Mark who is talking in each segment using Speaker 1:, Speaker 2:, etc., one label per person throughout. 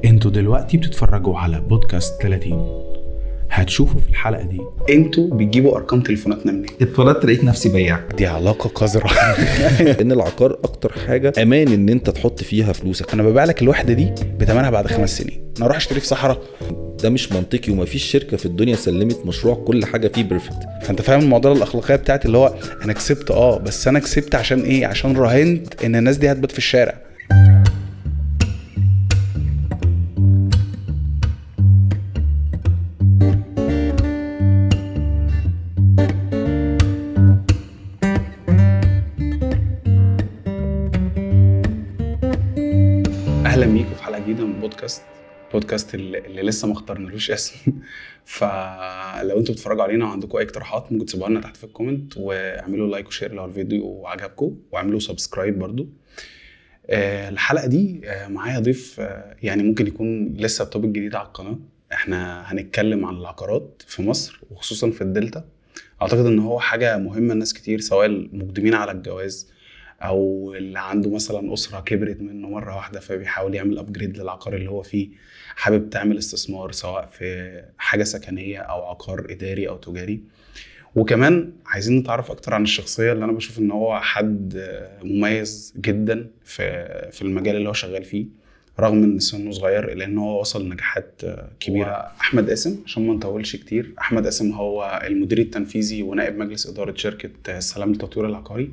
Speaker 1: انتوا دلوقتي بتتفرجوا على بودكاست 30. هتشوفوا في الحلقة دي
Speaker 2: انتوا بتجيبوا ارقام تليفوناتنا منين؟
Speaker 3: اتولدت لقيت نفسي بياع.
Speaker 1: دي علاقة قذرة.
Speaker 4: ان العقار اكتر حاجه امان ان انت تحط فيها فلوسك.
Speaker 1: انا ببيع لك الوحدة دي بتمنها بعد 5 سنين، انا اروح اشتري في صحراء؟
Speaker 4: ده مش منطقي، ومفيش شركه في الدنيا سلمت مشروع كل حاجه فيه بيرفكت.
Speaker 1: فانت فاهم المعضلة الاخلاقية بتاعت اللي هو انا كسبت بس انا كسبت عشان ايه؟ عشان راهنت ان الناس دي هتبات في الشارع. اهلا بيكم في حلقه جديده من بودكاست اللي لسه ما اخترنالوش اسم. فلو انتوا بتتفرجوا علينا وعندكم اي اقتراحات ممكن تسيبوها لنا تحت في الكومنت، واعملوا لايك وشير لو الفيديو عجبكم، واعملوا سبسكرايب برضو. الحلقه دي معايا ضيف يعني ممكن يكون لسه توبيك جديد على القناه. احنا هنتكلم عن العقارات في مصر وخصوصا في الدلتا. اعتقد ان هو حاجه مهمه الناس كتير، سواء المقدمين على الجواز او اللي عنده مثلا اسره كبرت منه مره واحده فبيحاول يعمل ابجريد للعقار اللي هو فيه، حابب تعمل استثمار سواء في حاجه سكنيه او عقار اداري او تجاري. وكمان عايزين نتعرف اكتر عن الشخصيه اللي انا بشوف ان هو حد مميز جدا في المجال اللي هو شغال فيه، رغم ان سنه صغير الا ان هو وصل لنجاحات كبيره. احمد قاسم، عشان ما نطولش كتير، احمد قاسم هو المدير التنفيذي ونائب مجلس اداره شركه السلام للتطوير العقاري.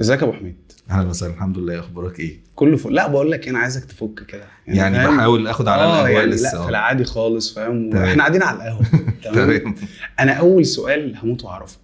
Speaker 1: ازيك يا ابو حميد؟
Speaker 3: اهلا وسهلا، الحمد لله. اخبارك ايه؟
Speaker 2: كله فوق. لا بقول لك انا عايزك تفك كده
Speaker 3: يعني بحاول اخد على الاهواء
Speaker 2: يعني
Speaker 3: لسه.
Speaker 2: لا في العادي خالص، فاهم؟ احنا قاعدين على القهوه. تمام. انا اول سؤال هموت واعرفه،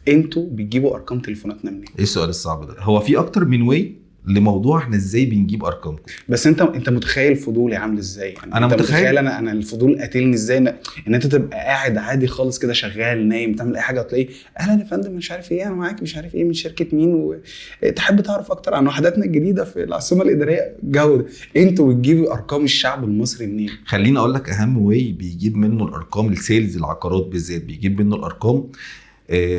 Speaker 2: انتوا بتجيبوا ارقام تليفوناتنا منين؟
Speaker 3: ايه السؤال الصعب ده؟ هو في اكتر من واي لموضوع احنا ازاي بنجيب ارقامكم.
Speaker 2: بس انت متخيل فضولي عامل ازاي؟ يعني
Speaker 3: انا
Speaker 2: انت
Speaker 3: متخيل
Speaker 2: انا الفضول قاتلني ازاي ان انت تبقى قاعد عادي خالص كده شغال نايم تعمل اي حاجه وتلاقي اهلا يا فندم مش عارف ايه، انا معاك مش عارف ايه من شركه مين، وتحب تعرف اكتر عن وحداتنا الجديده في العاصمه الاداريه. جو ده انتوا بتجيبوا ارقام الشعب المصري منين؟
Speaker 3: خليني اقول لك اهم واي بيجيب منه الارقام، السيلز العقارات بالذات بيجيب منه الارقام.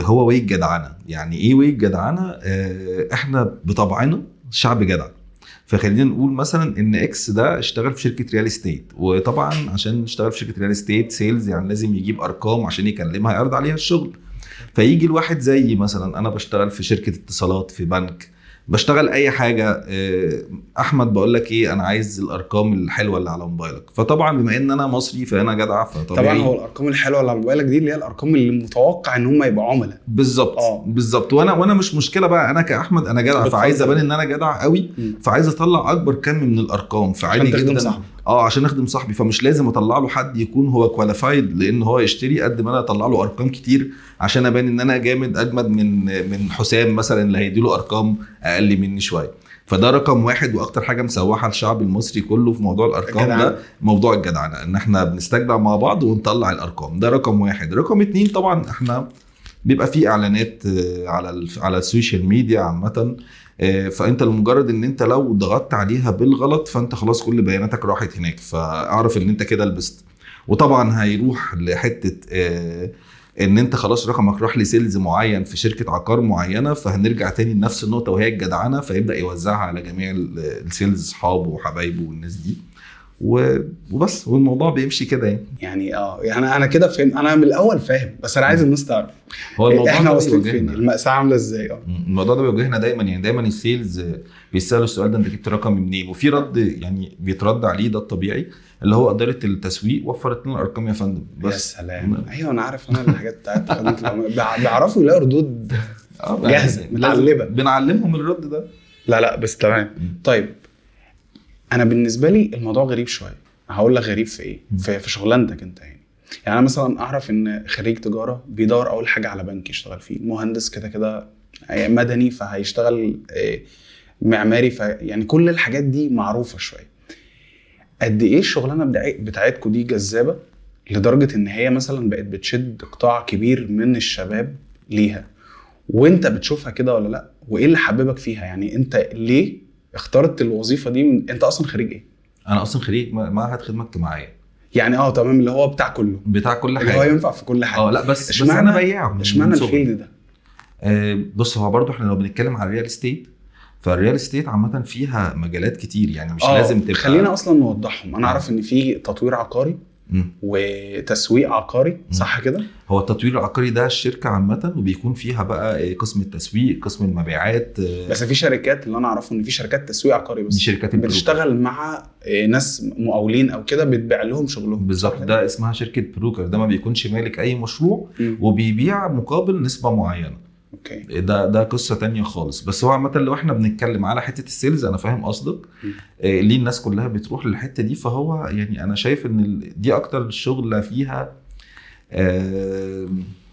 Speaker 3: هو واي الجدعنه. يعني ايه واي الجدعنه؟ احنا بطبعنا شعب جدع. فخلينا نقول مثلا ان اكس ده اشتغل في شركه ريال استيت، وطبعا عشان اشتغل في شركه ريال استيت سيلز يعني لازم يجيب ارقام عشان يكلمها يعرض عليها الشغل. فيجي الواحد زي مثلا انا بشتغل في شركه اتصالات، في بنك، بشتغل اي حاجه. احمد بقول لك ايه، انا عايز الارقام الحلوه اللي على موبايلك. فطبعا بما ان انا مصري فانا جدع، فطبعا
Speaker 2: طبعا هو الارقام الحلوه اللي على موبايلك دي اللي هي الارقام اللي متوقع ان هم يبقوا عملاء.
Speaker 3: بالظبط بالظبط. وانا مش مشكله بقى، انا كاحمد انا جدع، فعايز ابان ان انا جدع قوي، فعايز اطلع اكبر كم من الارقام. فعادي جدا عشان اخدم صاحبي. فمش لازم اطلع له حد يكون هو كواليفايد لان هو يشتري، قد ما انا اطلع له ارقام كتير عشان ابان ان انا جامد اجمد من حسام مثلا اللي هيديله ارقام اقل مني شويه. فده رقم واحد، واكتر حاجه مسوحه الشعب المصري كله في موضوع الارقام ده موضوع الجدعنه، ان احنا بنستجدع مع بعض ونطلع الارقام. ده رقم واحد. رقم 2 طبعا احنا بيبقى فيه اعلانات على السوشيال ميديا عامه. فانت لمجرد ان انت لو ضغطت عليها بالغلط فانت خلاص كل بياناتك راحت هناك، فاعرف ان انت كده لبست. وطبعا هيروح لحته ان انت خلاص رقمك راح لسيلز معين في شركه عقار معينه، فهنرجع تاني لنفس النقطه وهي الجدعنه، فيبدا يوزعها على جميع السيلز اصحابه وحبايبه والناس دي وبس. والموضوع بيمشي كده يعني
Speaker 2: انا كده فهم. انا من الاول فاهم، بس انا عايز الناس تعرف
Speaker 3: هو الموضوع
Speaker 2: احنا واصلين فين، المأساة عامله ازاي.
Speaker 3: الموضوع ده بيواجهنا دايما. يعني دايما السيلز بيسالوا السؤال ده، انت جبت رقم منين؟ وفي رد يعني بيترد عليه، ده الطبيعي، اللي هو اداره التسويق وفرت لنا الارقام يا فندم. بس
Speaker 2: يا سلام. ايوه انا عارف، انا الحاجات بتاعت بيعرفوا يلاقوا ردود جاهزه متعلبه،
Speaker 3: بنعلمهم الرد ده.
Speaker 2: لا بس تمام. طيب انا بالنسبه لي الموضوع غريب شويه. هقول لك غريب في ايه؟ في شغلانتك انت. يعني انا مثلا اعرف ان خريج تجاره بيدور اول حاجه على بنك يشتغل فيه، مهندس كده مدني فهيشتغل معماري، يعني كل الحاجات دي معروفه شويه. قد ايه الشغلانه بتاعتكم دي جذابه لدرجه ان هي مثلا بقت بتشد قطاع كبير من الشباب ليها؟ وانت بتشوفها كده ولا لا؟ وايه اللي حببك فيها؟ يعني انت ليه اخترت الوظيفه دي؟ انت اصلا خريج ايه؟
Speaker 3: انا اصلا خريج معهد خدمه اجتماعيه.
Speaker 2: يعني تمام، اللي هو بتاع كل
Speaker 3: حاجه،
Speaker 2: هو ينفع في كل حاجه.
Speaker 3: لا بس انا بياع.
Speaker 2: اشمعنى الفيلد ده؟
Speaker 3: بص، هو برضو احنا لو بنتكلم على الريال استيت فالريال استيت عامه فيها مجالات كتير يعني مش لازم تبقى.
Speaker 2: خلينا اصلا نوضحهم. انا اعرف ان في تطوير عقاري وتسويق عقاري، صح كده؟
Speaker 3: هو التطوير العقاري ده الشركه عامه، وبيكون فيها بقى قسم التسويق، قسم المبيعات.
Speaker 2: بس في شركات اللي انا اعرفه ان في شركات تسويق عقاري بس،
Speaker 3: شركات
Speaker 2: بتشتغل مع ناس مقاولين او كده، بتبيع لهم شغلهم.
Speaker 3: بالظبط، ده اسمها شركه بروكر. ده ما بيكونش مالك اي مشروع وبيبيع مقابل نسبه معينه.
Speaker 2: اوكي.
Speaker 3: ده قصه تانية خالص. بس هو عامه لو احنا بنتكلم على حته السيلز، انا فاهم قصدك ليه الناس كلها بتروح للحته دي. فهو يعني انا شايف ان دي اكتر الشغل فيها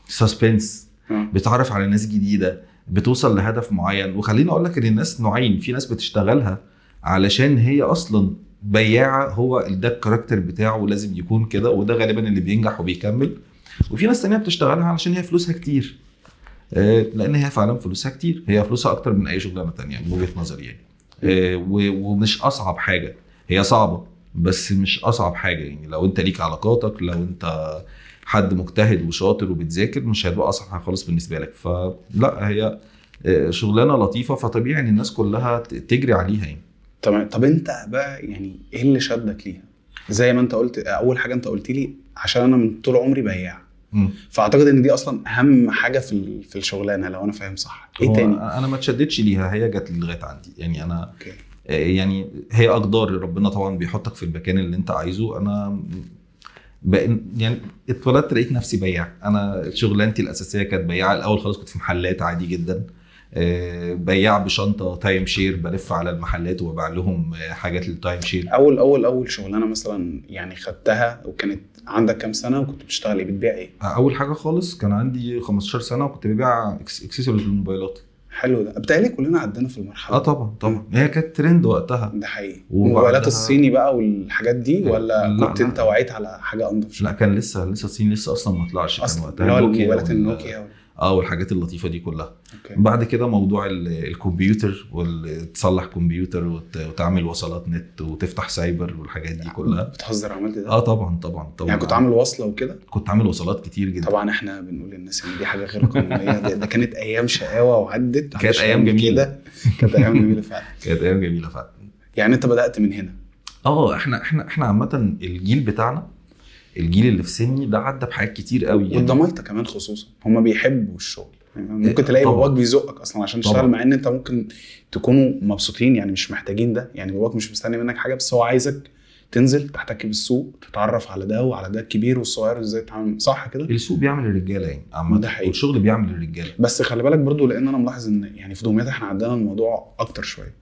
Speaker 3: سسبنس، بتعرف على ناس جديده، بتوصل لهدف معين. وخليني اقول لك ان الناس نوعين، في ناس بتشتغلها علشان هي اصلا بياعه، هو ده الكاركتر بتاعه لازم يكون كده، وده غالبا اللي بينجح وبيكمل. وفي ناس تانية بتشتغلها علشان هي فلوسها كتير، لان هي فعلا فلوسها كتير، هي فلوسها اكتر من اي شغلانه تانية من وجهه نظري يعني. ومش اصعب حاجه، هي صعبه بس مش اصعب حاجه يعني. لو انت ليك علاقاتك، لو انت حد مجتهد وشاطر وبتذاكر، مش هتبقى اصعب حاجه خالص بالنسبه لك. فلا هي شغلانه لطيفه، فطبيعي ان الناس كلها تجري عليها يعني.
Speaker 2: تمام. طب انت بقى يعني ايه اللي شدك ليها؟ زي ما انت قلت اول حاجه، انت قلت لي عشان انا من طول عمري بياع. فاعتقد ان دي اصلا اهم حاجه في الشغلانه، لو انا فاهم صح. ايه تاني؟
Speaker 3: انا ما اتشدتش ليها، هي جت لغايه عندي يعني. انا يعني هي اقدار ربنا طبعا، بيحطك في المكان اللي انت عايزه. انا يعني اتولدت لقيت نفسي بياع. انا شغلانتي الاساسيه كانت بياع الاول خالص، كنت في محلات عادي جدا، بياع بشنطه تايم شير، بلف على المحلات وببيع لهم حاجات للتايم شير.
Speaker 2: اول شغلانه مثلا يعني خدتها وكانت عندك كام سنه وكنت بتشتغل ايه؟ بتبيع ايه؟
Speaker 3: اول حاجه خالص كان عندي 15 سنه وكنت ببيع اكسسوارز للموبايلات.
Speaker 2: حلو. ده بتهيألي كلنا عدينا في المرحله.
Speaker 3: طبعا هي كانت ترند وقتها.
Speaker 2: ده حقيقي. الموبايلات الصيني بقى والحاجات دي، ولا كنت
Speaker 3: لا
Speaker 2: انت وعيت على حاجه انضف شويه؟
Speaker 3: لا، كان لسه الصين لسه اصلا ما طلعش، كان وقتها
Speaker 2: اللي هو الموبايلات النوكيا
Speaker 3: والحاجات اللطيفه دي كلها. بعد كده موضوع الكمبيوتر، وتصلح كمبيوتر وتعمل وصلات نت وتفتح سايبر والحاجات دي كلها.
Speaker 2: بتهزر؟ عملت ده؟
Speaker 3: طبعا
Speaker 2: يعني كنت عامل وصله وكده؟
Speaker 3: كنت عامل وصلات كتير جدا.
Speaker 2: طبعا احنا بنقول للناس ان دي حاجه غير قانونيه. ده كانت ايام شقاوه وعدت.
Speaker 3: كانت ايام جميله.
Speaker 2: كانت ايام جميله فعلا.
Speaker 3: كانت ايام جميله فعلا.
Speaker 2: يعني انت بدات من هنا؟
Speaker 3: احنا عامه الجيل بتاعنا، الجيل اللي في سني ده عدى بحاجات كتير قوي يعني.
Speaker 2: والضمايطه كمان خصوصا، هم بيحبوا الشغل يعني. ممكن تلاقي باباك بيزقك اصلا عشان تشتغل، مع ان انت ممكن تكونوا مبسوطين يعني، مش محتاجين ده يعني. باباك مش مستني منك حاجه، بس هو عايزك تنزل تحتك بالسوق، تتعرف على ده وعلى ده، الكبير والصغير ازاي تتعامل، صح كده؟
Speaker 3: السوق بيعمل الرجاله يعني عامه، والشغل بيعمل الرجاله.
Speaker 2: بس خلي بالك برضو، لان انا ملاحظ ان يعني في دمياط احنا عندنا الموضوع اكتر شويه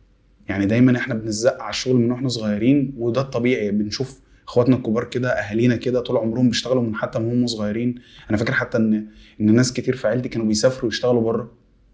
Speaker 2: يعني. دايما احنا بنزق على الشغل من واحنا صغيرين، وده الطبيعي. بنشوف اخواتنا الكبار كده، اهالينا كده، طول عمرهم بيشتغلوا من حتى من هم صغيرين. انا فاكر حتى ان ناس كتير في عيلتي كانوا بيسافروا يشتغلوا بره،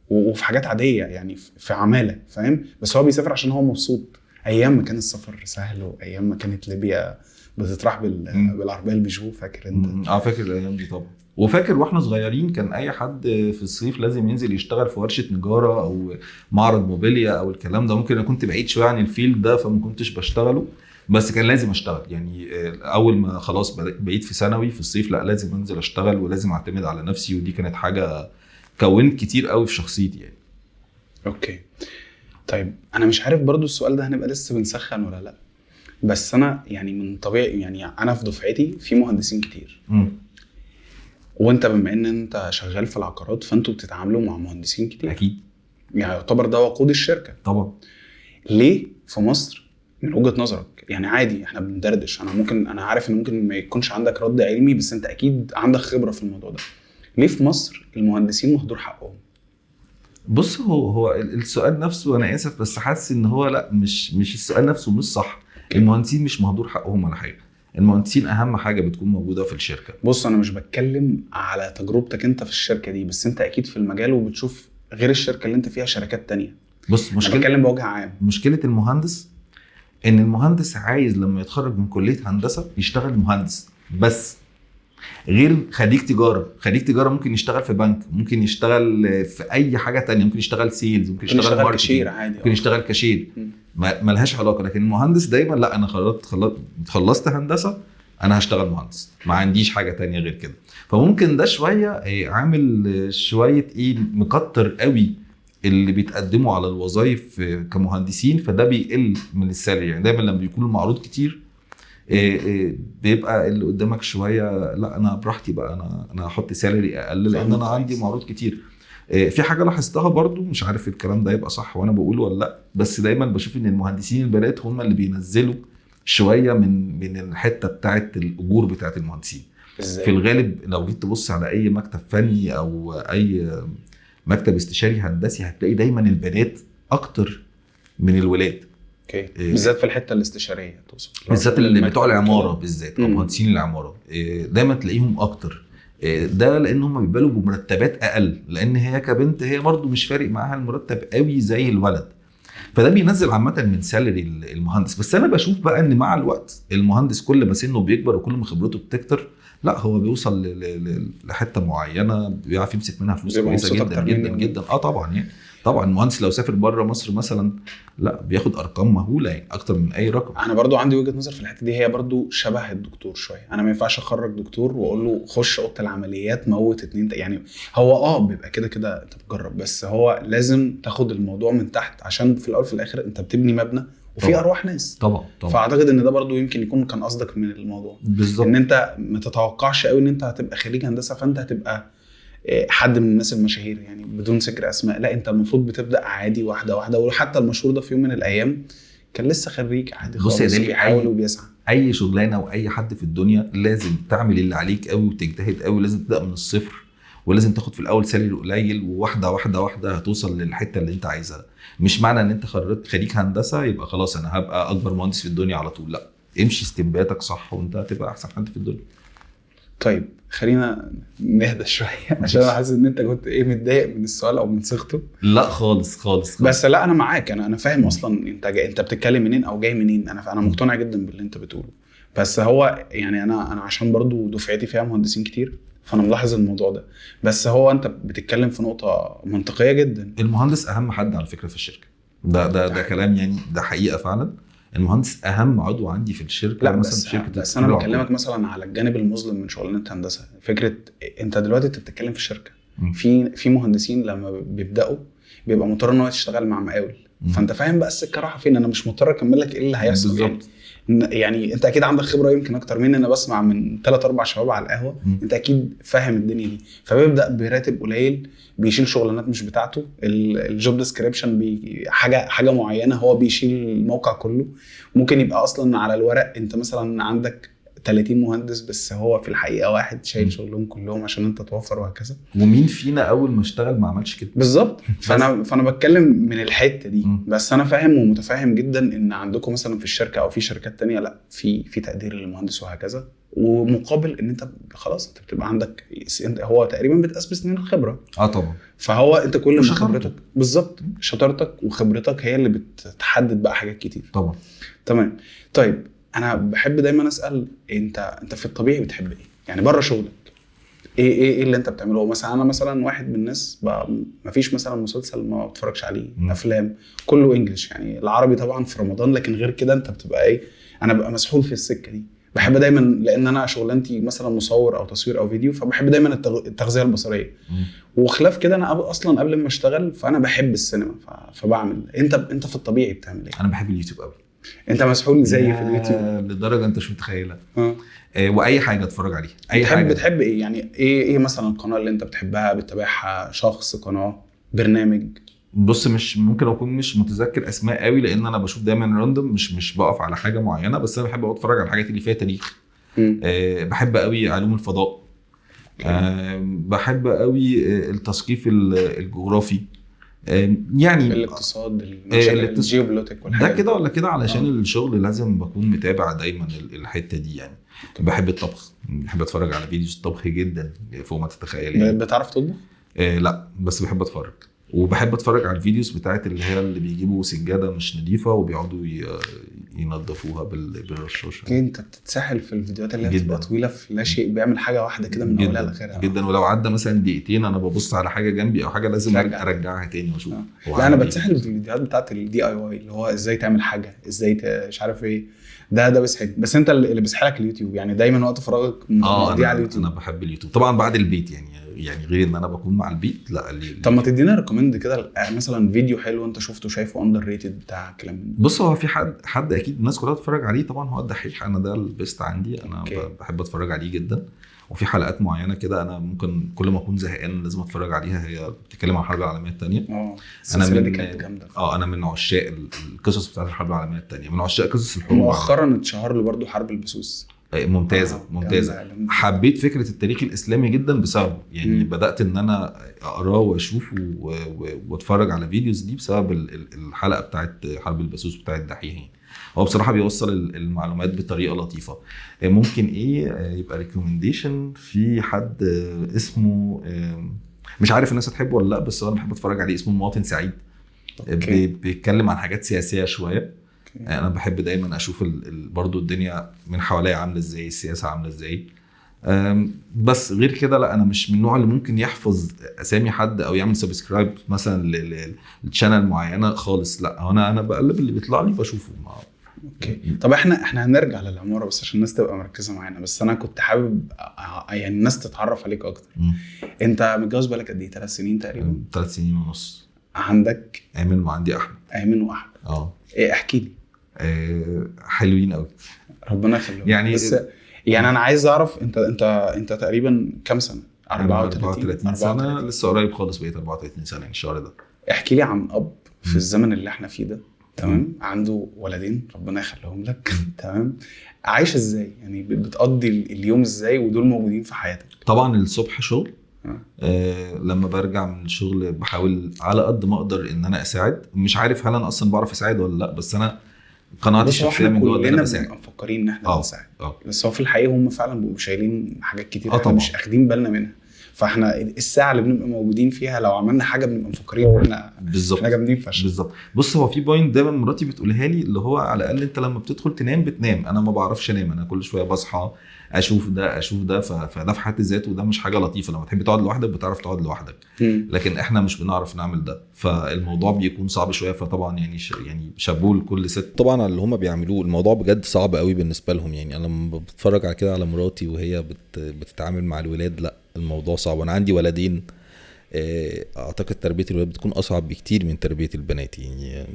Speaker 2: وفي حاجات عاديه يعني، في عماله، فاهم؟ بس هو بيسافر عشان هو مبسوط. ايام ما كان السفر سهل، وايام ما كانت ليبيا بتطرح بالعربيه البيجو، فاكر انت؟
Speaker 3: فاكر الايام دي طبعا. وفاكر واحنا صغيرين كان اي حد في الصيف لازم ينزل يشتغل في ورشه نجاره او معرض موبيليا او الكلام ده. ممكن انا كنت بعيد شويه عن الفيلد ده فما كنتش بشتغله، بس كان لازم اشتغل يعني. اول ما خلاص بقيت في ثانوي في الصيف، لا لازم انزل اشتغل ولازم اعتمد على نفسي. ودي كانت حاجه كونت كتير قوي في شخصيتي يعني.
Speaker 2: اوكي. طيب انا مش عارف برضو السؤال ده هنبقى لسه بنسخن ولا لا، بس انا يعني من طبيعي يعني انا في دفعتي في مهندسين كتير. وانت بما ان انت شغال في العقارات، فانتوا بتتعاملوا مع مهندسين كتير
Speaker 3: اكيد
Speaker 2: يعني، يعتبر ده وقود الشركه
Speaker 3: طبعا.
Speaker 2: ليه في مصر من وجهة نظرك يعني؟ عادي احنا بندردش، انا عارف ان ممكن ما يكونش عندك رد علمي، بس انت اكيد عندك خبرة في الموضوع ده. ليه في مصر المهندسين مهدور حقهم؟
Speaker 3: بص، هو السؤال نفسه انا اسف بس حاسس ان هو لا، مش السؤال نفسه مش صح. المهندسين مش مهدور حقهم ولا حاجة. المهندسين اهم حاجة بتكون موجودة في الشركة.
Speaker 2: بص انا مش بتكلم على تجربتك انت في الشركة دي، بس انت اكيد في المجال وبتشوف غير الشركة اللي انت فيها شركات تانية.
Speaker 3: بص،
Speaker 2: بتكلم بوجه عام.
Speaker 3: مشكلة المهندس ان المهندس عايز لما يتخرج من كلية هندسة يشتغل مهندس بس، غير خريج تجارة ممكن يشتغل في بنك، ممكن يشتغل في اي حاجة تانية، ممكن يشتغل سيلز، ممكن يشتغل
Speaker 2: كاشير عادي،
Speaker 3: ممكن يشتغل كاشير، ما لهاش علاقة. لكن المهندس دايما لا، انا خلصت هندسة انا هشتغل مهندس، ما عنديش حاجة تانية غير كده. فممكن ده شوية عامل شوية مكتر قوي اللي بيتقدموا على الوظائف كمهندسين، فده بيقل من السالري. يعني دايما لما بيكون المعروض كتير بيبقى اللي قدامك شويه لا انا براحتي بقى، انا هحط سالري اقل لان انا عندي معروض كتير. في حاجه لاحظتها برضو، مش عارف الكلام ده يبقى صح وانا بقوله ولا لا، بس دايما بشوف ان المهندسين البنات هم اللي بينزلوا شويه من الحته بتاعه الاجور بتاعه المهندسين. في الغالب لو جيت تبص على اي مكتب فني او اي مكتب استشاري هندسي هتلاقي دايما البنات اكتر من الولاد.
Speaker 2: اوكي، بالذات في الحته الاستشاريه توصل،
Speaker 3: بالذات اللي بتوع العماره بالذات او مهندسين العماره دايما تلاقيهم اكتر. ده لان هم بيقبلوا بمرتبات اقل، لان هي كبنت هي برضو مش فارق معاها المرتب قوي زي الولد، فده بينزل عامه من سالري المهندس. بس انا بشوف بقى ان مع الوقت المهندس كل ما سنه بيكبر وكل ما خبرته بتكتر، لا هو بيوصل لحته معينه بيعرف يمسك منها فلوس كويسه جدا جدا جدا. طبعا يعني طبعا المهندس لو سافر بره مصر مثلا لا بياخد ارقام مهوله يعني اكتر من اي رقم.
Speaker 2: انا برضو عندي وجهه نظر في الحته دي، هي برضو شبه الدكتور شويه. انا ما ينفعش اخرج دكتور واقول له خش اوضه العمليات موت 2 يعني هو بيبقى كده انت بتجرب، بس هو لازم تاخد الموضوع من تحت، عشان في الاول في الاخر انت بتبني مبنى وفي ارواح ناس.
Speaker 3: طبعا
Speaker 2: فاعتقد ان ده برضو يمكن يكون كان قصدك من الموضوع
Speaker 3: بالظبط،
Speaker 2: ان انت ما تتوقعش قوي ان انت هتبقى خريج هندسه فانت هتبقى حد من الناس المشاهير يعني بدون ذكر اسماء. لا انت المفروض بتبدا عادي واحده واحده. وحتى المشهور ده في يوم من الايام كان لسه خريج عادي خالص بيحاول وبيسعى.
Speaker 3: اي شغلانه واي حد في الدنيا لازم تعمل اللي عليك قوي وتجتهد قوي، لازم تبدا من الصفر، ولازم تاخد في الاول سالري قليل، وواحده واحده واحده هتوصل للحته اللي انت عايزها. مش معنى ان انت خريج هندسه يبقى خلاص انا هبقى اكبر مهندس في الدنيا على طول، لا امشي استنباتك صح وانت هتبقى احسن حد في الدنيا.
Speaker 2: طيب خلينا نهدى شويه عشان انا حاسس ان انت كنت متضايق من السؤال او من صيغته.
Speaker 3: لا خالص.
Speaker 2: بس لا انا معاك، انا فاهم اصلا انت بتتكلم منين او جاي منين. انا مقتنع جدا باللي انت بتقوله، بس هو يعني انا عشان برضو دفعتي فيها مهندسين كتير فانا ملاحظ الموضوع ده. بس هو انت بتتكلم في نقطه منطقيه جدا.
Speaker 3: المهندس اهم حد على فكره في الشركه، ده كلام يعني ده حقيقه فعلا. المهندس اهم عضو عندي في الشركه.
Speaker 2: لا مثلا في شركه، بس انا بكلمك مثلا على الجانب المظلم من شغلانه هندسه. فكره انت دلوقتي بتتكلم في شركه في مهندسين لما بيبداوا بيبقى مضطر ان هو يشتغل مع مقاول، فانت فاهم بقى السكه رايحه فين. انا مش مضطر اكمل لك ايه اللي هيحصل يعني انت اكيد عندك خبره يمكن اكتر مني. انا بسمع من 3-4 شباب على القهوه انت اكيد فاهم الدنيا دي. فبيبدا براتب قليل بيشيل شغلانات مش بتاعته، الجوب ديسكريبشن حاجه معينه هو بيشيل الموقع كله. ممكن يبقى اصلا على الورق انت مثلا عندك 30 مهندس بس هو في الحقيقه واحد شايل شغلهم كلهم عشان انت توفر وهكذا.
Speaker 3: ومين فينا اول ما اشتغل ما عملش كده
Speaker 2: بالظبط. فانا بتكلم من الحته دي. بس انا فاهم ومتفاهم جدا ان عندكم مثلا في الشركه او في شركات تانية لا في تقدير للمهندس وهكذا، ومقابل ان انت خلاص انت بتبقى عندك هو تقريبا بتقاس بسنين الخبره.
Speaker 3: طبعا.
Speaker 2: فهو انت كل ما خبرتك بالظبط شطارتك وخبرتك هي اللي بتحدد بقى حاجات كتير.
Speaker 3: طبعا.
Speaker 2: تمام. طيب انا بحب دايما اسال انت في الطبيعي بتحب ايه يعني بره شغلك؟ ايه اللي انت بتعمله؟ مثلا انا مثلا واحد من الناس ما فيش مثلا مسلسل ما بتفرجش عليه، افلام كله انجليش يعني، العربي طبعا في رمضان، لكن غير كده انت بتبقى انا ببقى مسحول في السكه دي. بحب دايما لان انا شغلانتي مثلا مصور او تصوير او فيديو، فبحب دايما التغذيه البصريه. وخلاف كده انا اصلا قبل ما اشتغل فانا بحب السينما فبعمل. انت في الطبيعي بتعمل ايه؟
Speaker 3: انا بحب اليوتيوب قوي.
Speaker 2: انت مسحول زي في اليوتيوب
Speaker 3: لدرجه انت مش متخيلها. واي حاجه اتفرج عليها. اي حاجه.
Speaker 2: بتحب ايه يعني؟ ايه مثلا القناه اللي انت بتحبها بتتابعها؟ شخص، قناه، برنامج؟
Speaker 3: بص مش ممكن اكون مش متذكر اسماء قوي لان انا بشوف دايما راندوم، مش بقف على حاجه معينه، بس انا بحب اتفرج على الحاجات اللي فيها تاريخ. بحب قوي علوم الفضاء. بحب قوي التثقيف الجغرافي، يعني
Speaker 2: الاقتصاد، الجيوبوليتيك والحاجات
Speaker 3: ده كده ولا كده علشان الشغل لازم بكون متابع دايما الحته دي يعني. بحب الطبخ، بحب اتفرج على فيديوز الطبخ جدا فوق ما تتخيل يعني.
Speaker 2: بتعرف تطبخ؟
Speaker 3: لا بس بحب اتفرج، وبحب اتفرج على الفيديوز بتاعت اللي بيجيبوا سجاده مش نظيفه وبيقعدوا ينظفوها بالرشاشه.
Speaker 2: انت بتتسحل في الفيديوهات اللي بتبقى طويله في لا شيء، بيعمل حاجه واحده كده من اولها لاخرها
Speaker 3: جدا. ولو عدى مثلا دقيقتين انا ببص على حاجه جنبي او حاجه لازم ارجعها تاني واشوف.
Speaker 2: لا انا بتسحل في الفيديوهات بتاعت الدي اي واي اللي هو ازاي تعمل حاجه، ازاي مش عارف ايه ده بيسحل. بس انت اللي بيسحلك اليوتيوب يعني دايما وقت فراغك مقضيه على اليوتيوب؟
Speaker 3: انا بحب اليوتيوب طبعا بعد البيت يعني يعني غير ان انا بكون مع البيت لا
Speaker 2: طب ما تدينا ريكومند كده مثلا فيديو حلو انت شفته شايفه اندر ريتد بتاع الكلام ده.
Speaker 3: بص هو في حد اكيد الناس كلها بتتفرج عليه طبعا، هو الدحيح. انا ده البيست عندي، انا بحب اتفرج عليه جدا. وفي حلقات معينه كده انا ممكن كل ما اكون زهقان لازم اتفرج عليها، هي بتتكلم عن الحرب العالميه الثانيه. انا من عشاق القصص بتاعت الحرب العالميه الثانيه، من عشاق قصص الحروب.
Speaker 2: مؤخرا اتشهر له برضو حرب البسوس.
Speaker 3: ممتازه. حبيت فكره التاريخ الاسلامي جدا بسببه يعني. بدات ان انا اقراه واشوفه واتفرج على فيديوز دي بسبب الحلقه بتاعت حرب البسوس بتاعت الدحيح. هو بصراحه بيوصل المعلومات بطريقه لطيفه. ممكن يبقى ريكومنديشن في حد اسمه مش عارف الناس هتحبه ولا لا، بس انا بحب اتفرج عليه، اسمه مواطن سعيد. بيتكلم عن حاجات سياسيه شويه. انا بحب دايما اشوف برضو الدنيا من حواليا عامله ازاي، السياسه عامله ازاي. بس غير كده لا، انا مش من النوع اللي ممكن يحفظ اسامي حد او يعمل سبسكرايب مثلا للشانل معينه خالص. لا انا بقلب اللي بيطلع لي بشوفه.
Speaker 2: اوكي. طب احنا هنرجع للعماره بس عشان الناس تبقى مركزه معانا. بس انا كنت حابب يعني الناس تتعرف عليك اكتر. انت متجوز بقالك قد ايه؟ 3 سنين تقريبا؟
Speaker 3: 3 سنين ونص.
Speaker 2: عندك
Speaker 3: ايمن وعندي احمد.
Speaker 2: ايمن واحمد. ايه احكي لي.
Speaker 3: حلوين قوي
Speaker 2: ربنا يخليهم.
Speaker 3: يعني.
Speaker 2: بس يعني انا عايز اعرف انت تقريبا كام سنه؟
Speaker 3: 34 سنه. لسه قريب خالص بقيت 34 سنه ان الشهر ده.
Speaker 2: احكي لي عن اب في الزمن اللي احنا فيه ده، تمام؟ عنده ولدين ربنا يخليهم لك، تمام؟ عايش ازاي يعني؟ بتقضي اليوم ازاي ودول موجودين في حياتك؟
Speaker 3: طبعا الصبح شغل. لما برجع من الشغل بحاول على قد ما اقدر ان انا اساعد. مش عارف هل انا اصلا بعرف اساعد ولا لا، بس انا قناعتي الشخصيه من جوه ان انا بساعد.
Speaker 2: مفكرين ان احنا بنساعد، بس هو في الحقيقه هم فعلا بيبقوا شايلين حاجات كتير احنا مش اخدين بالنا منها. فاحنا الساعه اللي بنبقى موجودين فيها لو عملنا حاجه بنبقى مفكرين ان احنا جامدين فشخ.
Speaker 3: بالظبط. بص هو في بوينت دايما مراتي بتقولها لي، اللي هو على الاقل انت لما بتدخل تنام بتنام. انا ما بعرفش انام، انا كل شويه بصحى اشوف ده فده في حد ذاته وده مش حاجه لطيفه. لما تحب تقعد لوحدك بتعرف تقعد لوحدك، لكن احنا مش بنعرف نعمل ده، فالموضوع بيكون صعب شويه. فطبعا يعني شابوه لكل ست
Speaker 4: طبعا على اللي هم بيعملوه. الموضوع بجد صعب قوي بالنسبه لهم يعني. انا لما بتفرج على كده على مراتي وهي بتتعامل مع الولاد، لا الموضوع صعب. انا عندي ولدين، اعتقد تربيه الولاد بتكون اصعب بكتير من تربيه البنات يعني.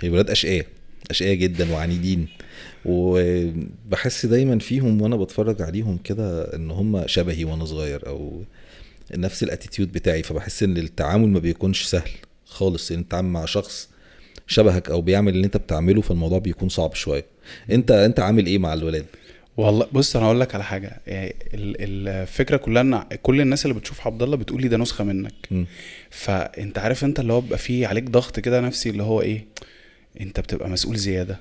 Speaker 4: الولاد اشقياء جدا وعنيدين، وبحس دايما فيهم وانا بتفرج عليهم كده ان هم شبهي وانا صغير او نفس الاتيتيود بتاعي. فبحس ان التعامل ما بيكونش سهل خالص، ان تتعامل مع شخص شبهك او بيعمل اللي انت بتعمله، فالموضوع بيكون صعب شويه. انت عامل ايه مع الولاد؟
Speaker 2: والله بص انا هقول لك على حاجه. يعني الفكره كلها ان كل الناس اللي بتشوف عبد الله بتقول لي ده نسخه منك. فانت عارف انت اللي هو بيبقى فيه عليك ضغط كده نفسي، اللي هو ايه، انت بتبقى مسؤول زياده،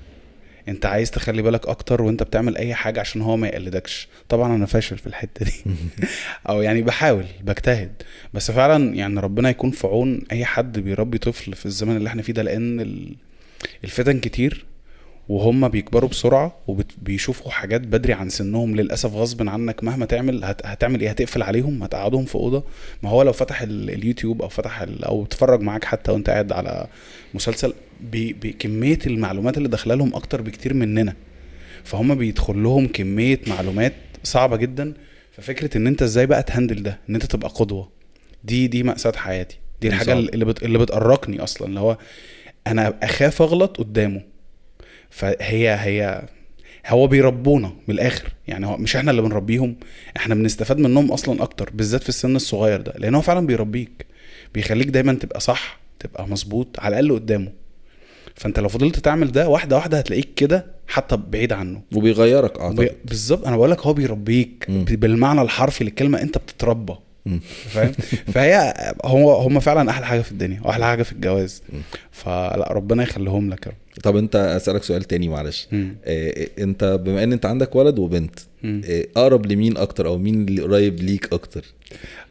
Speaker 2: انت عايز تخلي بالك اكتر وانت بتعمل اي حاجه عشان هو ما يقلدكش. طبعا انا فاشل في الحته دي او يعني بحاول بجتهد، بس فعلا يعني ربنا يكون في عون اي حد بيربي طفل في الزمن اللي احنا فيه ده، لان الفتن كتير وهم بيكبروا بسرعه وبيشوفوا حاجات بدري عن سنهم للاسف غصب عنك. مهما تعمل هتعمل ايه؟ هتقفل عليهم؟ هتقعدهم في اوضه؟ ما هو لو فتح اليوتيوب او فتح او اتفرج معاك حتى وانت قاعد على مسلسل بكميه المعلومات اللي داخله لهم اكتر بكتير مننا، فهم بيدخل لهم كميه معلومات صعبه جدا. ففكره ان انت ازاي بقى تهندل ده، ان انت تبقى قدوه، دي مأساة حياتي. دي الحاجه اللي بتقرقني اصلا، اللي هو انا اخاف اغلط قدامه. هو بيربونا من الاخر يعني. هو مش احنا اللي بنربيهم، احنا بنستفاد منهم اصلا اكتر، بالذات في السن الصغير ده، لان هو فعلا بيربيك، بيخليك دايما تبقى صح، تبقى مظبوط على الاقل قدامه. فانت لو فضلت تعمل ده واحده واحده هتلاقيك كده حتى بعيد عنه،
Speaker 4: وبيغيرك اعتقد.
Speaker 2: بالظبط. انا بقولك هو بيربيك بالمعنى الحرفي للكلمه، انت بتتربى، فاهم؟ فهي هم فعلا احلى حاجه في الدنيا واحلى حاجه في الجواز. فلا ربنا يخليهم لك يا رب.
Speaker 4: طب انت اسالك سؤال تاني معلش. انت بما ان انت عندك ولد وبنت، اقرب لمين اكتر او مين اللي قريب ليك اكتر؟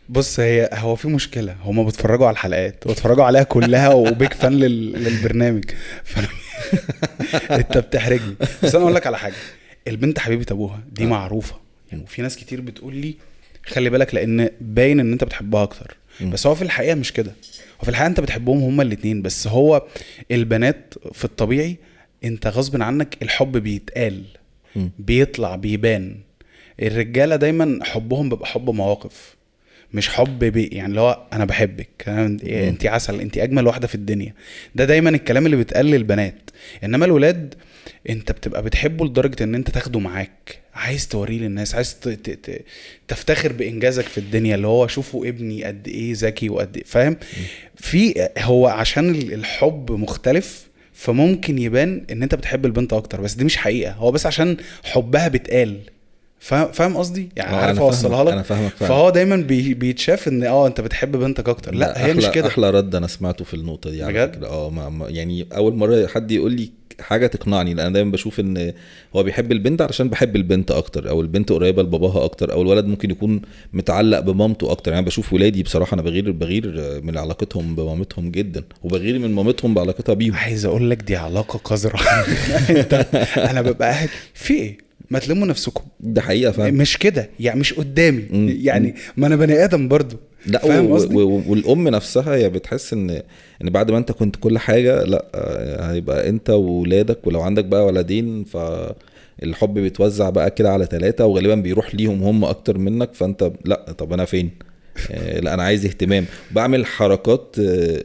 Speaker 2: بص هو في مشكله، هم بيتفرجوا على الحلقات واتفرجوا عليها كلها وبيك فان للبرنامج انت بتحرجني. بس انا اقول لك على حاجه، البنت حبيبه ابوها دي معروفه يعني. وفي ناس كتير بتقول لي خلي بالك لان باين ان انت بتحبها اكتر، بس هو في الحقيقه مش كده. وفي الحقيقه انت بتحبهم هما الاتنين، بس هو البنات في الطبيعي انت غصب عنك الحب بيتقال، بيطلع بيبان. الرجاله دايما حبهم بيبقى حب مواقف، مش حب يعني اللي هو انا بحبك، انت عسل، انت اجمل واحده في الدنيا. ده دايما الكلام اللي بيتقال للبنات. انما الولاد انت بتبقى بتحبه لدرجه ان انت تاخده معاك، عايز توريه للناس، عايز تفتخر بانجازك في الدنيا، اللي هو شوفوا ابني قد ايه ذكي وقد ايه فاهم. في هو عشان الحب مختلف، فممكن يبان ان انت بتحب البنت اكتر، بس دي مش حقيقه، هو بس عشان حبها بتقال. فاهم قصدي يعني؟ عارف اوصلها لك.
Speaker 4: انا فاهمك.
Speaker 2: فهو دايما بيتشاف ان انت بتحب بنتك اكتر. لا هي مش كده.
Speaker 4: احلى رد انا سمعته في النقطه دي على فكره. يعني اول مره حد يقول لي حاجه تقنعني، لان انا دايما بشوف ان هو بيحب البنت علشان بحب البنت اكتر، او البنت قريبه لباباها اكتر، او الولد ممكن يكون متعلق بمامته اكتر. يعني بشوف ولادي بصراحه انا بغير من علاقتهم بمامتهم جدا، وبغير من مامتهم بعلاقتها بيهم.
Speaker 2: عايز اقول لك دي علاقه قذره. انا ببقى قاعد في ايه، ما تلموا نفسكم.
Speaker 4: ده حقيقه فعلا.
Speaker 2: مش كده يعني، مش قدامي يعني، ما انا بني ادم برضو.
Speaker 4: لا والام نفسها هي بتحس ان بعد ما انت كنت كل حاجه، لا هيبقى انت وولادك، ولو عندك بقى ولدين فالحب بيتوزع بقى كده على 3، وغالبا بيروح ليهم هم اكتر منك. فانت لا، طب انا فين؟ لا انا عايز اهتمام. بعمل حركات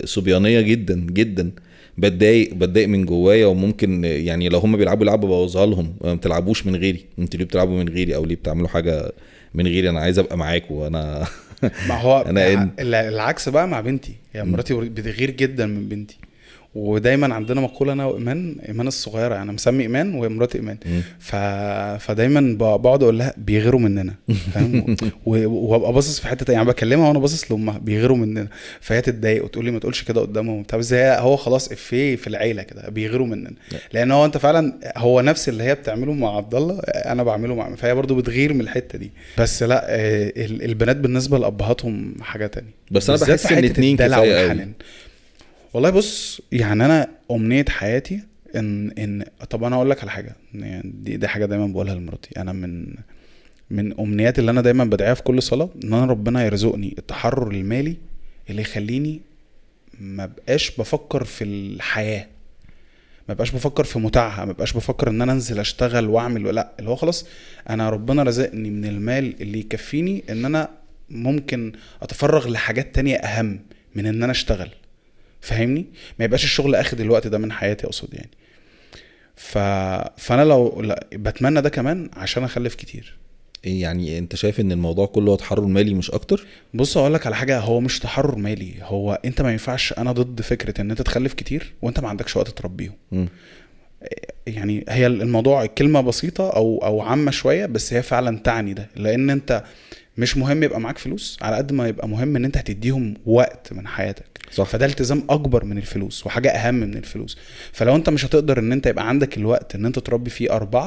Speaker 4: صبيانيه جدا جدا، بتضايق من جوايا، وممكن يعني لو هم بيلعبوا لعبه بوظها لهم. ما بتلعبوش من غيري، انتوا ليه بتلعبوا من غيري، او ليه بتعملوا حاجه من غيري؟ انا عايز ابقى معاكم. وانا
Speaker 2: ما هو أنا العكس بقى مع بنتي. يعني مراتي بتغير جدا من بنتي، ودايما عندنا مقوله انا وايمان الصغيره، يعني مسمي ايمان وهي مراتي ايمان. فدايما بقعد اقول لها بيغيروا مننا فاهم. وابقى باصص في حته يعني، بكلمها وانا باصص لامها بيغيروا مننا، فهي تتضايق وتقول لي ما تقولش كده قدامهم بتاع. بس هو خلاص افيه في العيله كده، بيغيروا مننا. لان هو انت فعلا هو نفس اللي هي بتعمله مع عبد الله انا بعمله مع، فهي برضو بتغير من الحته دي. بس لا البنات بالنسبه لابهاتهم حاجه تانية.
Speaker 4: بس انا بحس ان 2 كفايه قوي.
Speaker 2: والله بص يعني انا امنيه حياتي ان طب انا اقول لك على حاجه، يعني دي حاجه دايما بقولها لمراتي. انا من امنياتي اللي انا دايما بدعيها في كل صلاه، ان انا ربنا يرزقني التحرر المالي اللي يخليني ما بقاش بفكر في الحياه، ما بقاش بفكر في متاعها، ما بقاش بفكر ان انا انزل اشتغل واعمل. لا اللي هو خلاص انا ربنا رزقني من المال اللي يكفيني ان انا ممكن اتفرغ لحاجات تانية اهم من ان انا اشتغل. فاهمني؟ ما يبقاش الشغل اخد الوقت ده من حياتي اقصد يعني. فانا لو بتمنى ده كمان عشان اخلف كتير.
Speaker 4: يعني انت شايف ان الموضوع كله هو تحرر مالي مش اكتر؟
Speaker 2: بص اقول لك على حاجه، هو مش تحرر مالي، هو انت ما ينفعش. انا ضد فكره ان انت تخلف كتير وانت ما عندكش وقت تربيهم. يعني هي الموضوع الكلمه بسيطه او عامه شويه، بس هي فعلا تعني ده. لان انت مش مهم يبقى معاك فلوس على قد ما يبقى مهم ان انت هتديهم وقت من حياتك.
Speaker 4: صح.
Speaker 2: فده التزام اكبر من الفلوس وحاجه اهم من الفلوس. فلو انت مش هتقدر ان انت يبقى عندك الوقت ان انت تربي فيه 4،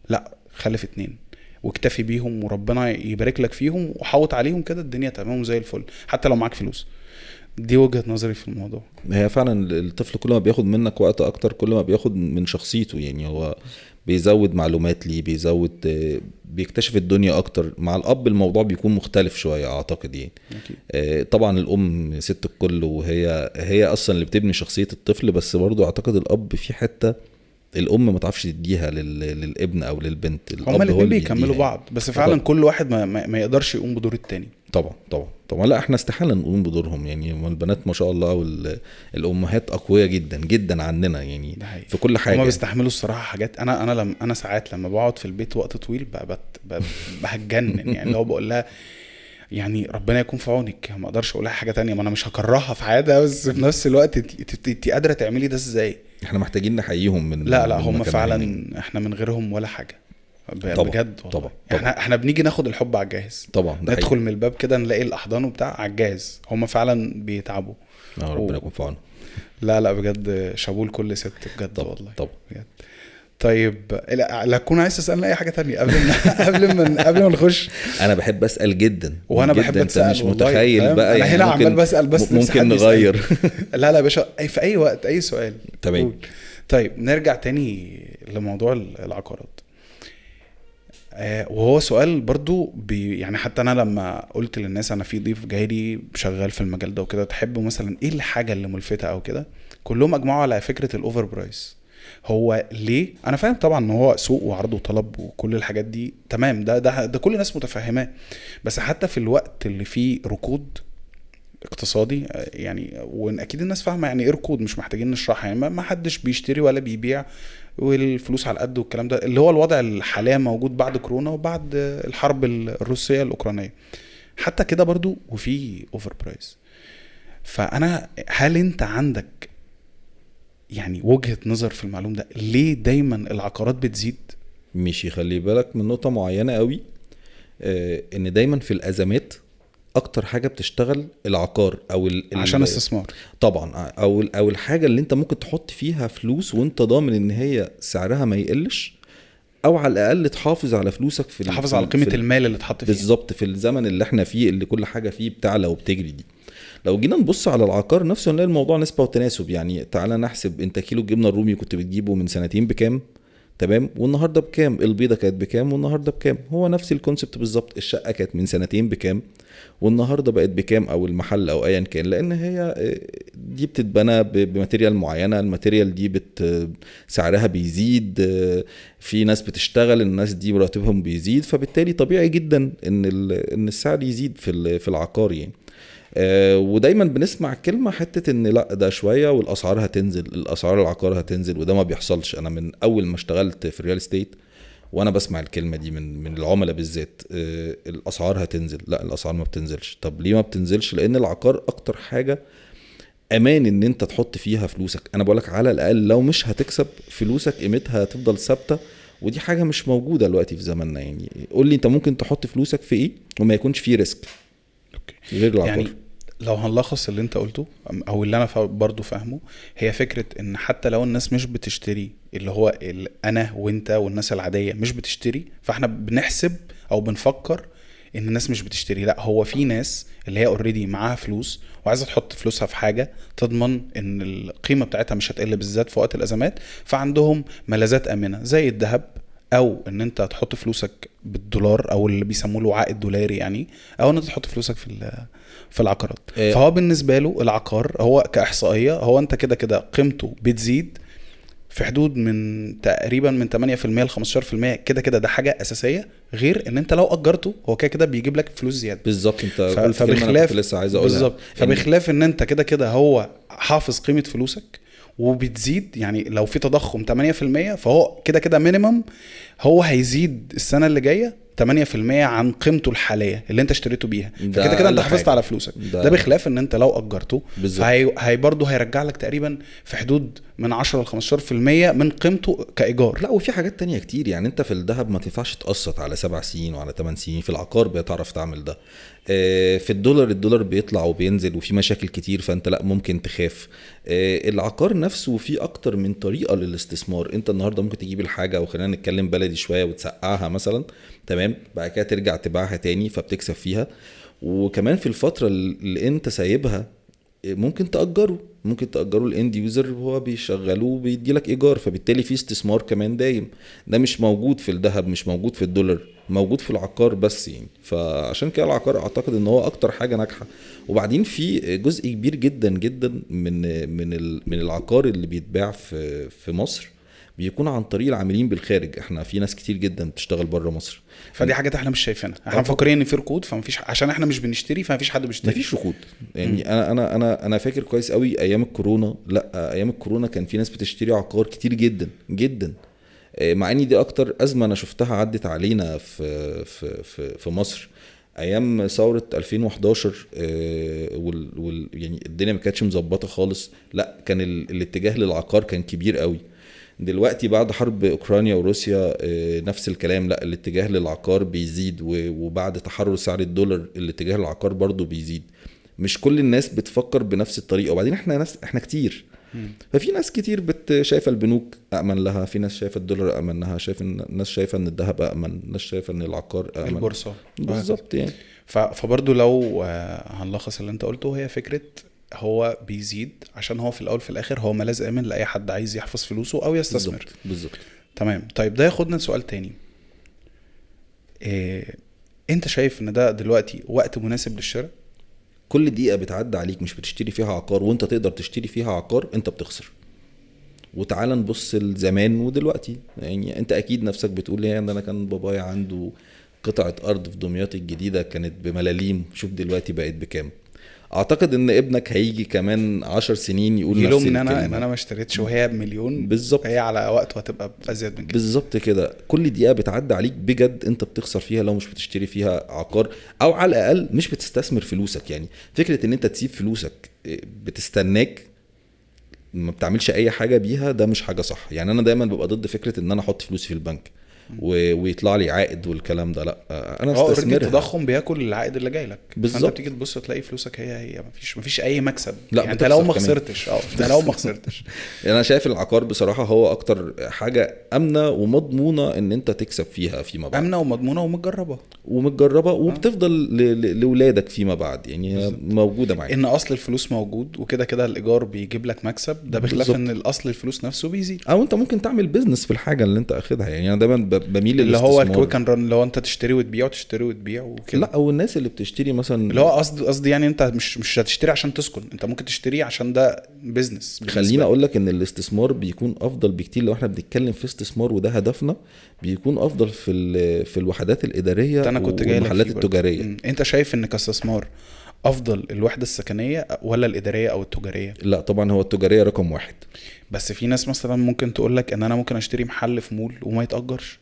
Speaker 2: لا خلف 2 واكتفي بيهم، وربنا يبارك لك فيهم وحوط عليهم كده الدنيا تمام زي الفل حتى لو معاك فلوس. دي وجهة نظري في الموضوع.
Speaker 4: هي فعلا الطفل كل ما بياخد منك وقت اكتر كل ما بياخد من شخصيته. يعني هو بيزود معلومات ليه، بيكتشف الدنيا اكتر. مع الاب الموضوع بيكون مختلف شويه اعتقد يعني. طبعا الام ست الكل، وهي اصلا اللي بتبني شخصيه الطفل. بس برضو اعتقد الاب في حته الام ما تعرفش تديها للابن او للبنت.
Speaker 2: هما الاثنين بيكملوا بعض، بس فعلا طبعا. كل واحد ما يقدرش يقوم بدور التاني.
Speaker 4: طبعا لا احنا استحاله نقوم بدورهم. يعني البنات ما شاء الله والامهات اقوياء جدا جدا عننا يعني في كل حاجه.
Speaker 2: هما بيستحملوا الصراحه حاجات. انا ساعات لما بقعد في البيت وقت طويل بهتجنن. يعني لو بقول لها يعني ربنا يكون في عونك، ما اقدرش اقول لها حاجه تانية، ما انا مش هكرهها في حياتها، بس في نفس الوقت انت قادره تعملي ده ازاي؟
Speaker 4: احنا محتاجين نحييهم من
Speaker 2: لا هم فعلا يعني. احنا من غيرهم ولا حاجه بجد. طبعا احنا بنيجي ناخد الحب على الجاهز.
Speaker 4: طبعا
Speaker 2: ندخل من الباب كده نلاقي الاحضان وبتاع على الجاهز. هم فعلا بيتعبوا.
Speaker 4: ربنا يكون في عونه.
Speaker 2: لا بجد شابول كل ست بجد.
Speaker 4: طبعا.
Speaker 2: والله
Speaker 4: طبعا
Speaker 2: بجد. طيب لا تكون عايز تسالنا اي حاجه تانية قبل ما نخش.
Speaker 4: انا بحب اسال جدا،
Speaker 2: وانا بحب اسال.
Speaker 4: انت مش متخيل بقى
Speaker 2: يعني هنا عمال بسال بس
Speaker 4: ممكن نغير.
Speaker 2: لا يا باشا في اي وقت اي سؤال.
Speaker 4: تمام.
Speaker 2: طيب نرجع تاني لموضوع العقارات. وهو سؤال برضو يعني حتى انا لما قلت للناس انا في ضيف جاي لي شغال في المجال ده وكده، تحبوا مثلا ايه الحاجه اللي ملفته او كده، كلهم اجمعوا على فكره الاوفر برايس. هو ليه؟ انا فاهم طبعا ان هو سوق وعرض وطلب وكل الحاجات دي تمام، ده كل الناس متفهماه. بس حتى في الوقت اللي فيه ركود اقتصادي يعني، واكيد الناس فاهمه يعني ايه ركود، مش محتاجين نشرحها يعني، ما حدش بيشتري ولا بيبيع والفلوس على قد والكلام ده، اللي هو الوضع الحالي موجود بعد كورونا وبعد الحرب الروسيه الاوكرانيه. حتى كده برضو وفي اوفر برايس. فانا هل انت عندك يعني وجهة نظر في المعلوم ده؟ ليه دايما العقارات بتزيد؟
Speaker 4: مش يخلي بالك من نقطة معينة قوي، ان دايما في الازمات اكتر حاجة بتشتغل العقار او
Speaker 2: عشان استثمار
Speaker 4: طبعا، او الحاجة اللي انت ممكن تحط فيها فلوس وانت ضامن ان هي سعرها ما يقلش، او على الاقل تحافظ على فلوسك في
Speaker 2: تحافظ على قيمة المال اللي اتحط فيه
Speaker 4: بالظبط في الزمن اللي احنا فيه اللي كل حاجة فيه بتعلى وبتجري دي. لو جينا نبص على العقار نفسه نلاقي الموضوع نسبة وتناسب. يعني تعالى نحسب انت كيلو الجبنة الرومي كنت بتجيبه من سنتين بكام، تمام، والنهارده بكام؟ البيضة كانت بكام والنهارده بكام؟ هو نفس الكونسبت بالظبط. الشقة كانت من سنتين بكام والنهارده بقت بكام، او المحل او ايا كان، لان هي دي بتتبنى بماتيريال معينه. الماتيريال دي سعرها بيزيد، في ناس بتشتغل، الناس دي مرتبهم بيزيد، فبالتالي طبيعي جدا ان السعر يزيد في العقار يعني. ودايما بنسمع كلمة حتة ان لا ده شوية والاسعار هتنزل، الاسعار العقار هتنزل، وده ما بيحصلش. انا من اول ما اشتغلت في الريال استيت وانا بسمع الكلمة دي من العملاء بالذات، الاسعار هتنزل. لا، الاسعار ما بتنزلش. طب ليه ما بتنزلش؟ لان العقار اكتر حاجة امان ان انت تحط فيها فلوسك. انا بقولك على الاقل لو مش هتكسب فلوسك قيمتها هتفضل ثابتة، ودي حاجة مش موجودة دلوقتي في زماننا. يعني قول لي انت ممكن تحط فلوسك في ايه وما يكونش فيه ريسك غير العقار؟
Speaker 2: يعني لو هنلخص اللي انت قلته او اللي انا برضو فاهمه، هي فكرة ان حتى لو الناس مش بتشتري، اللي هو انا وانت والناس العادية مش بتشتري، فاحنا بنحسب او بنفكر ان الناس مش بتشتري. لا، هو في ناس اللي هي اوريدي معاها فلوس وعايزة تحط فلوسها في حاجة تضمن ان القيمة بتاعتها مش هتقل، بالذات في وقت الازمات. فعندهم ملاذات امنة زي الذهب، او ان انت تحط فلوسك بالدولار او اللي بيسموه له عائد دولاري يعني، او ان انت تحط فلوسك في العقارات. فهو بالنسبه له العقار هو كاحصائيه، هو انت كده كده قيمته بتزيد في حدود من تقريبا من 8% ل 15%، كده كده ده حاجه اساسيه. غير ان انت لو اجرته هو كده كده بيجيب لك فلوس زياده.
Speaker 4: بالظبط، انت
Speaker 2: فبخلاف
Speaker 4: لسه عايز اقولها
Speaker 2: بالظبط، فبخلاف ان انت كده كده هو حافظ قيمه فلوسك وبتزيد. يعني لو في تضخم 8%، فهو كده كده مينيمم هو هيزيد السنه اللي جايه 8% عن قيمته الحاليه اللي انت اشتريته بيها. فكده كده انت حافظت على فلوسك. ده بخلاف ان انت لو اجرته فهي برضه هيرجع لك تقريبا في حدود من 10 ل 15% من قيمته كايجار.
Speaker 4: لا، وفي حاجات تانية كتير. يعني انت في الذهب ما تنفعش تقسط على 7 سنين وعلى 8 سنين، في العقار بتعرف تعمل ده. في الدولار بيطلع وبينزل وفي مشاكل كتير، فانت لا ممكن تخاف. العقار نفسه فيه اكتر من طريقة للاستثمار. انت النهاردة ممكن تجيب الحاجة، وخلينا نتكلم بلدي شوية، وتسقعها مثلا، تمام، بعد كده ترجع تبيعها تاني فبتكسب فيها. وكمان في الفترة اللي انت سايبها ممكن تأجره الاند يوزر وهو بيشغله وبيدي لك ايجار، فبالتالي في استثمار كمان دايم. ده مش موجود في الذهب، مش موجود في الدولار، موجود في العقار بس يعني. فعشان كده العقار اعتقد ان هو اكتر حاجة ناجحة. وبعدين في جزء كبير جدا جدا من العقار اللي بيتباع في مصر بيكون عن طريق العاملين بالخارج. احنا في ناس كتير جدا بتشتغل بره مصر،
Speaker 2: فدي حاجات احنا مش شايفينها. احنا مفكرين ان في ركود فمفيش، عشان احنا مش بنشتري فمفيش حد بيشتري.
Speaker 4: مفيش ركود يعني. انا فاكر كويس قوي ايام الكورونا. لا، ايام الكورونا كان في ناس بتشتري عقار كتير جدا جدا، مع ان دي اكتر ازمه انا شفتها عدت علينا في مصر ايام ثوره 2011. يعني الدنيا ما كانتش مظبطه خالص. لا، كان الاتجاه للعقار كان كبير قوي. دلوقتي بعد حرب اوكرانيا وروسيا نفس الكلام. لا، الاتجاه للعقار بيزيد، وبعد تحرر سعر الدولار الاتجاه للعقار برضو بيزيد. مش كل الناس بتفكر بنفس الطريقه. وبعدين احنا كتير، ففي ناس كتير شايفه البنوك امن لها، في ناس شايفه الدولار امن لها، ناس شايفه ان الذهب امن، ناس شايفه ان العقار امن،
Speaker 2: البورصه
Speaker 4: بالظبط يعني.
Speaker 2: فبرضو لو هنلخص اللي انت قلته، هي فكره هو بيزيد عشان هو في الاول في الاخر هو ملاذ امن لاي حد عايز يحفظ فلوسه او يستثمر.
Speaker 4: بالظبط.
Speaker 2: تمام. طيب ده ياخدنا لسؤال تاني. انت شايف ان ده دلوقتي وقت مناسب للشراء؟
Speaker 4: كل دقيقه بتعدي عليك مش بتشتري فيها عقار وانت تقدر تشتري فيها عقار انت بتخسر. وتعال نبص لزمان ودلوقتي. يعني انت اكيد نفسك بتقول لي ان انا كان بابايا عنده قطعة ارض في دمياط الجديدة كانت بملاليم، شوف دلوقتي بقت بكام. اعتقد ان ابنك هيجي كمان 10 سنين يقول نفس
Speaker 2: يلوم
Speaker 4: الكلمة.
Speaker 2: ان انا ما اشتريتش وهي بمليون.
Speaker 4: بالظبط.
Speaker 2: هي على وقت وهتبقى ازيد من كده.
Speaker 4: بالظبط كده. كل دقيقة بتعدي عليك بجد انت بتخسر فيها لو مش بتشتري فيها عقار، او على الاقل مش بتستثمر فلوسك. يعني فكرة ان انت تسيب فلوسك بتستناك ما بتعملش اي حاجة بيها، ده مش حاجة صح. يعني انا دايما ببقى ضد فكرة ان انا احط فلوسي في البنك ويطلع لي عائد والكلام ده. لا، انا استثمرها.
Speaker 2: التضخم بياكل العائد اللي جاي لك.
Speaker 4: بالظبط.
Speaker 2: فانت بتيجي تبص تلاقي فلوسك هي مفيش اي مكسب.
Speaker 4: لا،
Speaker 2: يعني انت لو ما
Speaker 4: كمان.
Speaker 2: خسرتش ده لو ما خسرتش.
Speaker 4: يعني انا شايف العقار بصراحة هو اكتر حاجة امنة ومضمونة ان انت تكسب فيها فيما بعد.
Speaker 2: امنه ومضمونه
Speaker 4: ومتجربة وبتفضل لولادك فيما بعد. يعني هي موجودة معاك.
Speaker 2: ان اصل الفلوس موجود وكده كده الايجار بيجيب لك مكسب، ده بخلاف
Speaker 4: بالظبط.
Speaker 2: ان الاصل الفلوس نفسه بيزيد.
Speaker 4: او انت ممكن تعمل بيزنس في الحاجة اللي انت اخدها. يعني انا دايما بميل
Speaker 2: اللي هو
Speaker 4: للاستثمار.
Speaker 2: الكويك اند ران، اللي هو انت تشتري وتبيع وتشتري وتبيع وكده.
Speaker 4: لا، او الناس اللي بتشتري مثلا،
Speaker 2: اللي هو قصدي يعني انت مش هتشتري عشان تسكن، انت ممكن تشتري عشان ده بيزنس.
Speaker 4: خلينا اقول لك ان الاستثمار بيكون افضل بكتير لو احنا بنتكلم في استثمار وده هدفنا، بيكون افضل في الوحدات الاداريه
Speaker 2: انا كنت جاي
Speaker 4: والمحلات التجاريه.
Speaker 2: انت شايف ان كاستثمار افضل الوحده السكنيه ولا الاداريه او التجاريه؟
Speaker 4: لا طبعا هو التجاريه رقم واحد.
Speaker 2: بس في ناس مثلا ممكن تقول لك ان انا ممكن اشتري محل في مول وما يتاجرش.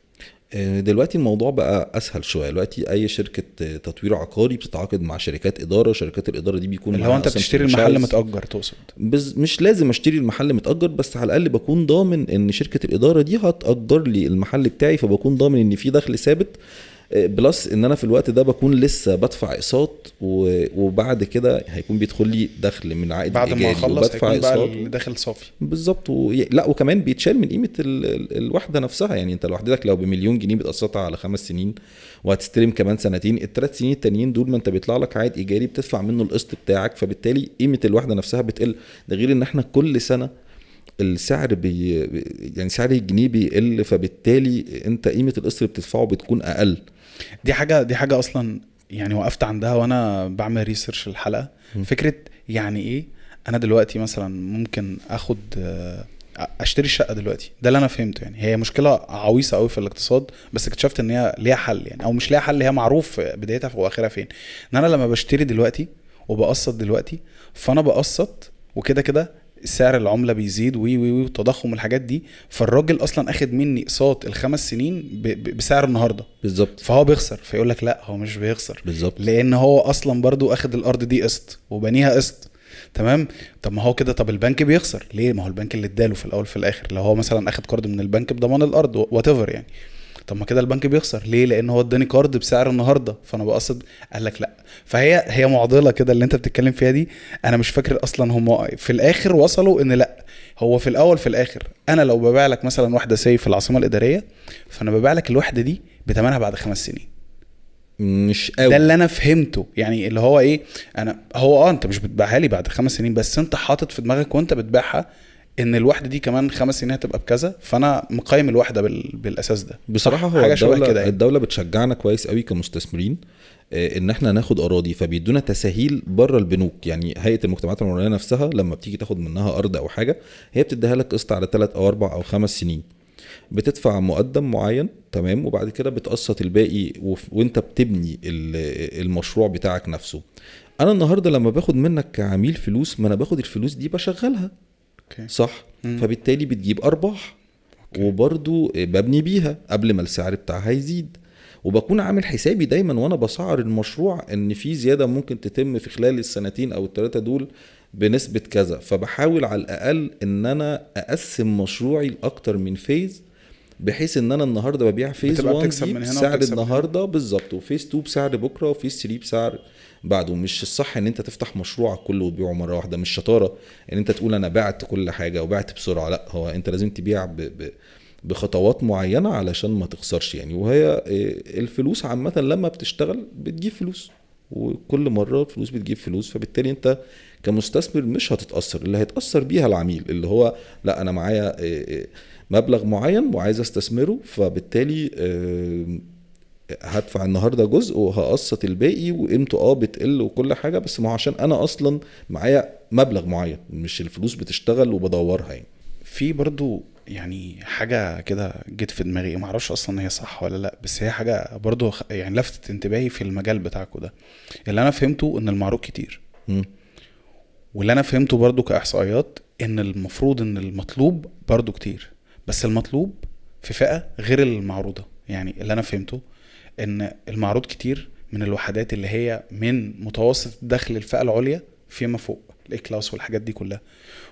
Speaker 4: دلوقتي الموضوع بقى اسهل شويه. دلوقتي اي شركه تطوير عقاري بتتعاقد مع شركات اداره، شركات الاداره دي بيكون
Speaker 2: اللي هو انت بتشتري المحل متاجر تقصد؟
Speaker 4: مش لازم اشتري المحل متاجر، بس على الاقل بكون ضامن ان شركه الاداره دي هتاجر لي المحل بتاعي، فبكون ضامن ان في دخل ثابت. بلس ان انا في الوقت ده بكون لسه بدفع اقساط، وبعد كده هيكون بيدخل لي دخل من عائد
Speaker 2: بعد ما اخلص هيكون بقى اللي داخل صافي.
Speaker 4: بالظبط. لا وكمان بيتشال من قيمه الوحده نفسها. يعني انت لوحدك لو بمليون جنيه بتقسطها على 5 سنين وهتستلم كمان سنتين، ال3 سنين التانيين دول ما انت بيطلع لك عائد ايجاري بتدفع منه القسط بتاعك، فبالتالي قيمه الوحده نفسها بتقل. ده غير ان احنا كل سنه السعر يعني سعر الجنيه بيقل، فبالتالي انت قيمه القسط اللي بتدفعه بتكون اقل.
Speaker 2: دي حاجه اصلا يعني وقفت عندها وانا بعمل ريسيرش الحلقه. فكره يعني ايه انا دلوقتي مثلا ممكن اخد اشتري الشقه دلوقتي، ده اللي انا فهمته. يعني هي مشكله عويصه قوي في الاقتصاد، بس اكتشفت ان هي ليها حل يعني، او مش ليها حل، هي معروف بدايتها واخرها فين. ان انا لما بشتري دلوقتي وبقسط دلوقتي، فانا بقسط وكده كده سعر العمله بيزيد والتضخم والحاجات دي، فالراجل اصلا اخد مني اقساط ال5 سنين بسعر النهارده
Speaker 4: بالظبط،
Speaker 2: فهو بيخسر. فيقول لك لا هو مش بيخسر
Speaker 4: بالظبط،
Speaker 2: لان هو اصلا برضو اخد الارض دي قسط وبنيها قسط. تمام. طب ما هو كده، طب البنك بيخسر ليه؟ ما هو البنك اللي اداله في الاول في الاخر، لو هو مثلا اخد قرض من البنك بضمان الارض واتيفر يعني، طب ما كده البنك بيخسر ليه؟ لان هو اداني قرض بسعر النهارده فانا بقسط. قال لك لا. فهي معضله كده اللي انت بتتكلم فيها دي. انا مش فاكر اصلا هم في الاخر وصلوا ان لا، هو في الاول في الاخر انا لو ببيع لك مثلا واحده في العاصمه الاداريه، فانا ببيع لك الوحده دي بثمنها بعد 5 سنين.
Speaker 4: مش قوي.
Speaker 2: ده اللي انا فهمته يعني، اللي هو ايه، انا هو انت مش بتبيعها لي بعد 5 سنين، بس انت حاطط في دماغك وانت بتبيعها ان الوحده دي كمان 5 سنين هتبقى بكذا، فانا مقيم الوحده بالاساس ده.
Speaker 4: بصراحه هو
Speaker 2: حاجه شبه كده يعني.
Speaker 4: الدوله بتشجعنا كويس قوي كمستثمرين ان احنا ناخد اراضي، فبيدونا تسهيل بره البنوك. يعني هيئه المجتمعات العمرانيه نفسها لما بتيجي تاخد منها ارض او حاجه، هي بتديها لك قسط على 3 أو 4 أو 5 سنين، بتدفع مقدم معين تمام، وبعد كده بتقسط الباقي وانت بتبني المشروع بتاعك نفسه. انا النهارده لما باخد منك كعميل فلوس، ما انا باخد الفلوس دي بشغلها صح. فبالتالي بتجيب ارباح وبرضو ببني بيها قبل ما السعر بتاعها يزيد، وبكون عامل حسابي دايما وانا بسعر المشروع ان في زيادة ممكن تتم في خلال السنتين او ال3 دول بنسبة كذا. فبحاول على الاقل ان انا اقسم مشروعي لاكتر من فيز، بحيث ان انا النهارده ببيع فيز 1 بسعر النهارده بالظبط، وفيز 2 بسعر بكره، وفيز 3 بسعر بعده. مش الصح ان انت تفتح مشروعك كله وتبيعه مره واحده، مش شطاره ان انت تقول انا بعت كل حاجه وبعت بسرعه. لا، هو انت لازم تبيع بخطوات معينه علشان ما تخسرش يعني. وهي الفلوس عامه لما بتشتغل بتجيب فلوس، وكل مره الفلوس بتجيب فلوس، فبالتالي انت كمستثمر مش هتتاثر. اللي هيتاثر بيها العميل، اللي هو لا انا معايا مبلغ معين وعايز استثمره، فبالتالي هدفع النهارده جزء وهقسط الباقي، وقيمته بتقل وكل حاجه، بس ما عشان انا اصلا معايا مبلغ معين، مش الفلوس بتشتغل وبدورها يعني.
Speaker 2: في برضو يعني حاجة كده جت في دماغي، ما اعرفش اصلا هي صح ولا لا، بس هي حاجة برضو يعني لفتت انتباهي في المجال بتاعكو ده. اللي انا فهمته ان المعروض كتير، واللي انا فهمته برضو كاحصائيات ان المفروض ان المطلوب برضو كتير، بس المطلوب في فئة غير المعروضة. يعني اللي انا فهمته ان المعروض كتير من الوحدات اللي هي من متوسط الدخل الفئة العليا فيما فوق، الاي كلاس والحاجات دي كلها.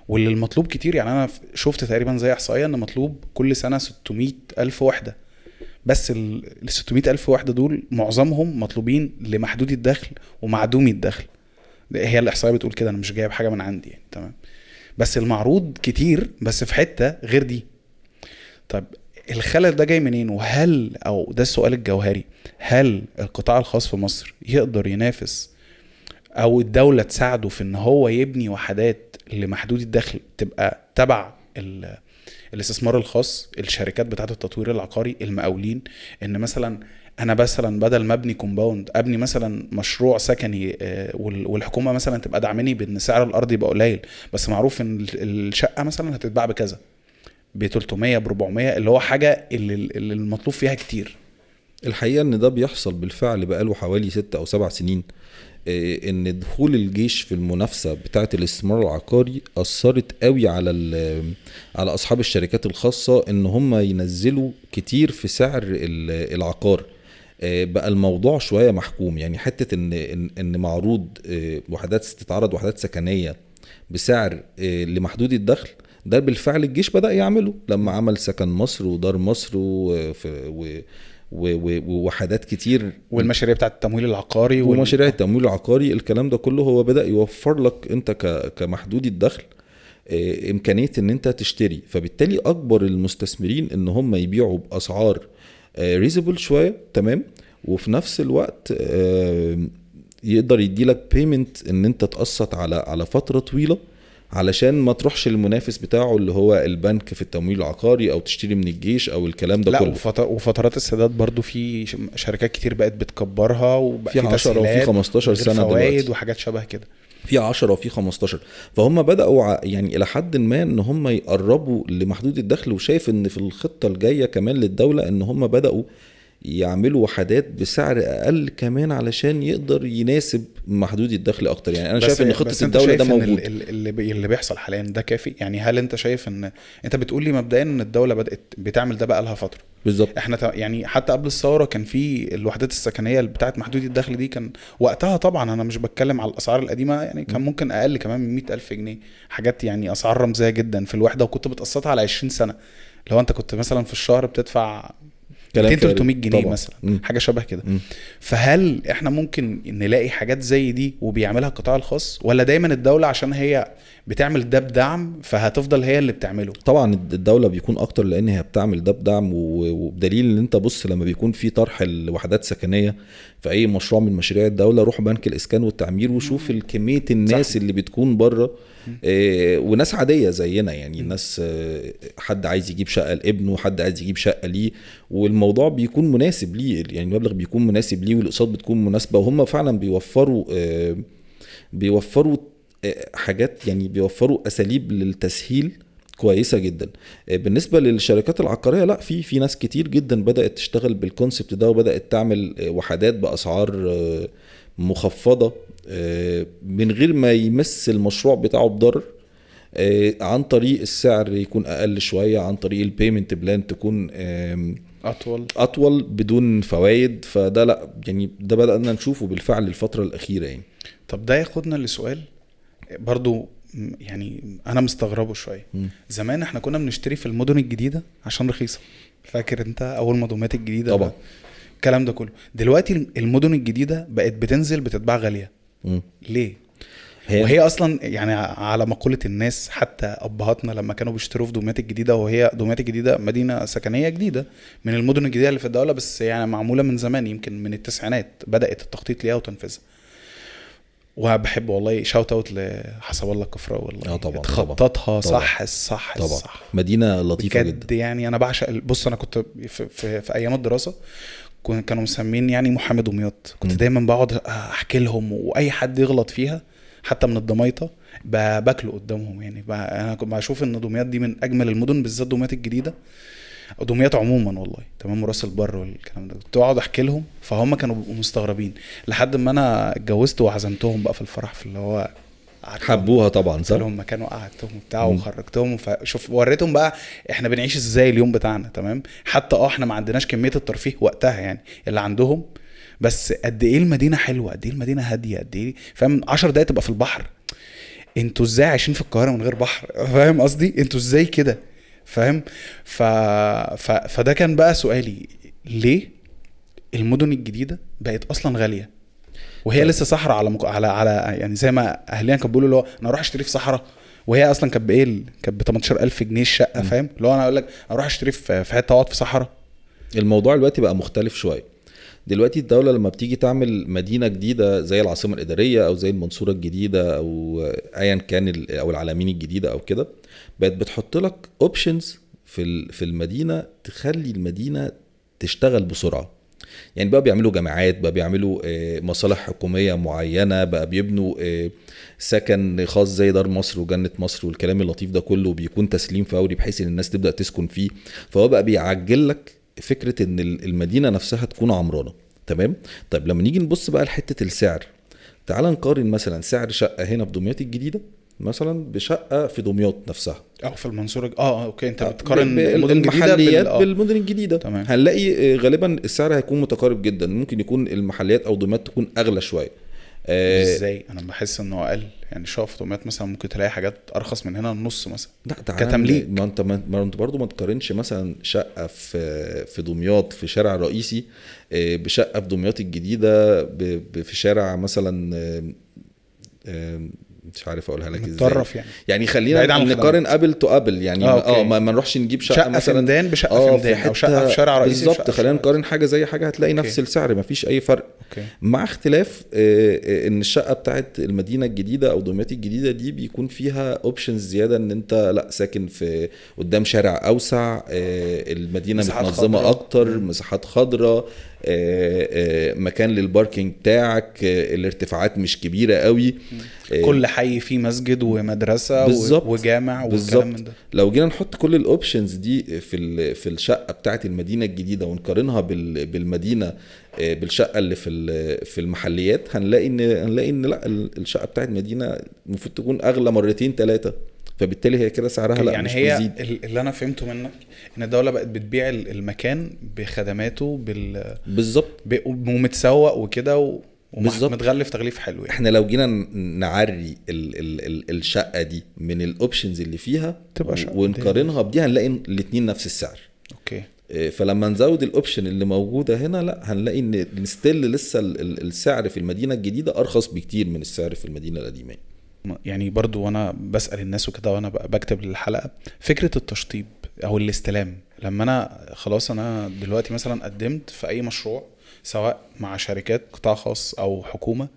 Speaker 2: واللي المطلوب كتير، يعني انا شفت تقريبا زي احصائيه ان مطلوب كل سنه 600 الف وحده، بس ال 600 الف وحده دول معظمهم مطلوبين لمحدودي الدخل ومعدومي الدخل. هي الاحصائيه بتقول كده، انا مش جايب حاجه من عندي يعني، تمام. بس المعروض كتير بس في حته غير دي. طب الخلل ده جاي منين؟ وهل، او ده السؤال الجوهري، هل القطاع الخاص في مصر يقدر ينافس او الدولة تساعده في ان هو يبني وحدات لمحدود الدخل تبقى تبع الاستثمار الخاص، الشركات بتاعة التطوير العقاري، المقاولين؟ ان مثلا انا مثلا بدل ما ابني كومباوند ابني مثلا مشروع سكني، والحكومة مثلا تبقى دعمني بان سعر الارض يبقى قليل، بس معروف ان الشقة مثلا هتتباع بكذا، ب 300 ب 400، اللي هو حاجة اللي المطلوب فيها كتير.
Speaker 4: الحقيقة ان ده بيحصل بالفعل بقاله حوالي 6 أو 7 سنين. ان دخول الجيش في المنافسة بتاعة الاستثمار العقاري اثرت قوي على اصحاب الشركات الخاصة ان هم ينزلوا كتير في سعر العقار. بقى الموضوع شوية محكوم، يعني حتة ان معروض وحدات تتعرض وحدات سكنية بسعر لمحدود الدخل، ده بالفعل الجيش بدأ يعمله لما عمل سكن مصر ودار مصر ووحدات كتير،
Speaker 2: والمشاريع بتاعت التمويل العقاري
Speaker 4: ومشاريع التمويل العقاري. الكلام ده كله هو بدأ يوفر لك انت كمحدود الدخل امكانية ان انت تشتري، فبالتالي اكبر المستثمرين ان هم يبيعوا باسعار ريزبل شوية، تمام، وفي نفس الوقت يقدر يديلك بيمنت ان انت تقسط على فترة طويلة، علشان ما تروحش المنافس بتاعه اللي هو البنك في التمويل العقاري او تشتري من الجيش او الكلام ده كله.
Speaker 2: وفترات السداد برضو في شركات كتير بقت بتكبرها، وبقى
Speaker 4: في 10 وفي 15 سنة
Speaker 2: دلوقتي وحاجات شبه كده،
Speaker 4: في 10 وفي 15. فهم بدأوا يعني إلى حد ما إن هم يقربوا لمحدود الدخل، وشايف إن في الخطة الجاية كمان للدولة إن هم بدأوا يعملوا وحدات بسعر أقل كمان علشان يقدر يناسب محدود الدخل أكتر. يعني أنا شايف إن خطة الدولة ده موجود.
Speaker 2: اللي بيحصل حاليا ده كافي؟ يعني هل أنت شايف إن أنت بتقول لي مبدئيا إن الدولة بدأت بتعمل ده بقى لها فترة؟
Speaker 4: بالظبط.
Speaker 2: احنا يعني حتى قبل الثوره كان في الوحدات السكنيه اللي بتاعت محدود الدخل دي، كان وقتها طبعا انا مش بتكلم على الاسعار القديمه، يعني كان ممكن اقل كمان من 100,000 جنيه، حاجات يعني اسعار رمزيه جدا في الوحده، وكنت بتقسطها على 20 سنه. لو انت كنت مثلا في الشهر بتدفع 200-300 جنيه طبعا. مثلا حاجه شبه كده. فهل احنا ممكن نلاقي حاجات زي دي وبيعملها القطاع الخاص، ولا دايما الدوله عشان هي بتعمل ده بدعم فهتفضل هي اللي بتعمله؟
Speaker 4: طبعا الدولة بيكون اكتر لان هي بتعمل ده بدعم، وبدليل ان انت بص لما بيكون في طرح الوحدات السكنية في اي مشروع من مشاريع الدولة، روح بنك الاسكان والتعمير وشوف الكمية الناس صح. اللي بتكون بره وناس عادية زينا، يعني ناس حد عايز يجيب شقة لابنه، حد عايز يجيب شقة ليه، والموضوع بيكون مناسب ليه، يعني المبلغ بيكون مناسب ليه والاقساط بتكون مناسبة، وهم فعلا بيوفروا حاجات، يعني بيوفروا اساليب للتسهيل كويسه جدا. بالنسبه للشركات العقاريه لا، في ناس كتير جدا بدات تشتغل بالكونسبت ده، وبدات تعمل وحدات باسعار مخفضه من غير ما يمس المشروع بتاعه بضرر، عن طريق السعر يكون اقل شويه، عن طريق البيمنت بلان تكون اطول بدون فوائد. فده لا، يعني ده بدانا نشوفه بالفعل الفتره الاخيره يعني.
Speaker 2: طب ده ياخدنا لسؤال برضو، يعني انا مستغربه شويه. زمان احنا كنا بنشتري في المدن الجديده عشان رخيصه، فاكر انت اول مدومات الجديده
Speaker 4: طبعا
Speaker 2: الكلام ده كله. دلوقتي المدن الجديده بقت بتنزل بتتباع غاليه. ليه؟ وهي اصلا يعني على مقوله الناس، حتى ابهاتنا لما كانوا بيشتروا في دومات الجديده، وهي دومات الجديده مدينه سكنيه جديده من المدن الجديده اللي في الدوله، بس يعني معموله من زمان، يمكن من التسعينات بدات التخطيط ليها وتنفيذها. وبحب والله شاوت اوت لحسب الله الكفراوي، والله
Speaker 4: طبعا
Speaker 2: خططها صح الصح
Speaker 4: طبعا.
Speaker 2: الصح،
Speaker 4: مدينه لطيفه جدا
Speaker 2: يعني انا بعشق. بص انا كنت في ايام الدراسه كانوا مسمين يعني محمد دمياط، كنت دايما بقعد احكي لهم، واي حد يغلط فيها حتى من الضمايطه باكله قدامهم يعني. انا كنت بشوف ان دمياط دي من اجمل المدن، بالذات دمياط الجديده، دمياط عموما والله تمام، وراس البر والكلام ده. كنت اقعد احكي لهم فهم كانوا بيبقوا مستغربين، لحد ما انا اتجوزت وعزمتهم بقى في الفرح، في اللي هو
Speaker 4: حبوها طبعا صح.
Speaker 2: لهم مكان وقعدتهم وبتاع وخرجتهم، فشوف وريتهم بقى احنا بنعيش ازاي اليوم بتاعنا تمام. حتى احنا ما عندناش كميه الترفيه وقتها يعني اللي عندهم، بس قد ايه المدينه حلوه، قد ايه المدينه هاديه، قد ايه فاهم. 10 دقايق تبقى في البحر. انتوا ازاي عايشين في القاهره من غير بحر؟ فاهم قصدي؟ انتوا ازاي كده؟ فاهم. فده كان بقى سؤالي، ليه المدن الجديده بقت اصلا غاليه وهي لسه صحراء على يعني زي ما اهلنا كانوا بيقولوا اللي هو انا اروح اشتري في صحراء، وهي اصلا كانت بايه؟ كانت ب 18000 جنيه الشقه فاهم. اللي هو انا اقول لك اروح اشتري في حته اقعد في صحراء.
Speaker 4: الموضوع دلوقتي بقى مختلف شويه. دلوقتي الدوله لما بتيجي تعمل مدينه جديده زي العاصمه الاداريه او زي المنصوره الجديده او ايا كان او العلمين الجديده او كده، بقت بتحط لك اوبشنز في المدينه تخلي المدينه تشتغل بسرعه. يعني بقى بيعملوا جامعات، بقى بيعملوا مصالح حكوميه معينه، بقى بيبنوا سكن خاص زي دار مصر وجنه مصر والكلام اللطيف ده كله، بيكون تسليم فوري بحيث ان الناس تبدا تسكن فيه. فهو بقى بيعجل لك فكره ان المدينه نفسها تكون عمرانه. تمام. طيب لما نيجي نبص بقى لحته السعر، تعال نقارن مثلا سعر شقه هنا في دمياط الجديده مثلا بشقه في دمياط نفسها
Speaker 2: او في المنصوره. اوكي، انت بتقارن المدن
Speaker 4: المحليات بالمدن الجديده.
Speaker 2: تمام.
Speaker 4: هنلاقي غالبا السعر هيكون متقارب جدا. ممكن يكون المحليات او دمياط تكون اغلى شويه.
Speaker 2: ازاي؟ انا بحس انه اقل يعني. شوف في دمياط مثلا ممكن تلاقي حاجات ارخص من هنا النص مثلا.
Speaker 4: لا
Speaker 2: كتمليك.
Speaker 4: ما انت برضو ما تقارنش مثلا شقه في دمياط في شارع رئيسي بشقه في دمياط الجديده في شارع مثلا مش عارف اقولها لك ازاي يعني خلينا نقارن ابل تو ابل يعني. ما نروحش نجيب شقه مثلا
Speaker 2: في ميدان بشقه في ميدان او شقه في شارع رئيسي
Speaker 4: بالظبط. خلينا نقارن حاجه زي حاجه هتلاقي نفس السعر، ما فيش اي فرق. مع اختلاف ان الشقه بتاعت المدينه الجديده او دمياط الجديده دي بيكون فيها اوبشنز زياده، ان انت لا ساكن في قدام شارع اوسع، المدينه متنظمه اكتر، مساحات خضراء، مكان للباركينج بتاعك، الارتفاعات مش كبيره قوي،
Speaker 2: كل حي فيه مسجد ومدرسه وجامع والكلام من ده.
Speaker 4: لو جينا نحط كل الاوبشنز دي في الشقه بتاعت المدينه الجديده ونقارنها بالمدينه بالشقه اللي في المحليات، هنلاقي ان لا الشقه بتاعت المدينه المفروض تكون اغلى مرتين 3، فبالتالي هي كده سعرها لا
Speaker 2: يعني
Speaker 4: مش
Speaker 2: هي
Speaker 4: بيزيد.
Speaker 2: اللي انا فهمته منك ان الدوله بقت بتبيع المكان بخدماته
Speaker 4: بالظبط
Speaker 2: ومتسوق وكده ومتغلف تغليف حلو يعني.
Speaker 4: احنا لو جينا نعري الشقه دي من الاوبشنز اللي فيها ونقارنها بدي هنلاقي الاثنين نفس السعر.
Speaker 2: اوكي.
Speaker 4: فلما نزود الاوبشن اللي موجوده هنا لا هنلاقي ان ستيل لسه السعر في المدينه الجديده ارخص بكتير من السعر في المدينه القديمه.
Speaker 2: يعني برضو وانا بسأل الناس وكده وانا بكتب للحلقة، فكرة التشطيب او الاستلام، لما انا خلاص انا دلوقتي مثلا قدمت في اي مشروع سواء مع شركات قطاع خاص او حكومة،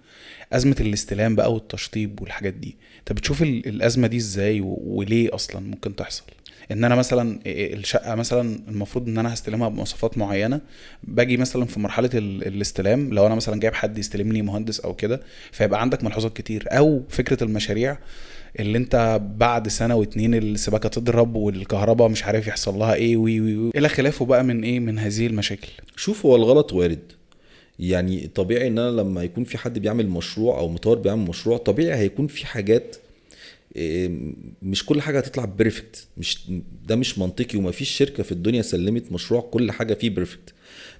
Speaker 2: ازمة الاستلام بقى والتشطيب والحاجات دي، انت بتشوف الازمة دي ازاي وليه اصلا ممكن تحصل؟ ان انا مثلا الشقه مثلا المفروض ان انا هستلمها بمواصفات معينه، باجي مثلا في مرحله الاستلام لو انا مثلا جايب حد يستلم لي مهندس او كده، فيبقى عندك ملحوظات كتير. او فكره المشاريع اللي انت بعد سنه واتنين السباكه تضرب والكهرباء مش عارف يحصل لها ايه وي الى خلافه بقى من هذه المشاكل.
Speaker 4: شوف هو الغلط وارد يعني. طبيعي ان انا لما يكون في حد بيعمل مشروع او مطور بيعمل مشروع، طبيعي هيكون في حاجات مش كل حاجه هتطلع بيرفكت، ده مش منطقي، ومفيش شركه في الدنيا سلمت مشروع كل حاجه فيه بيرفكت.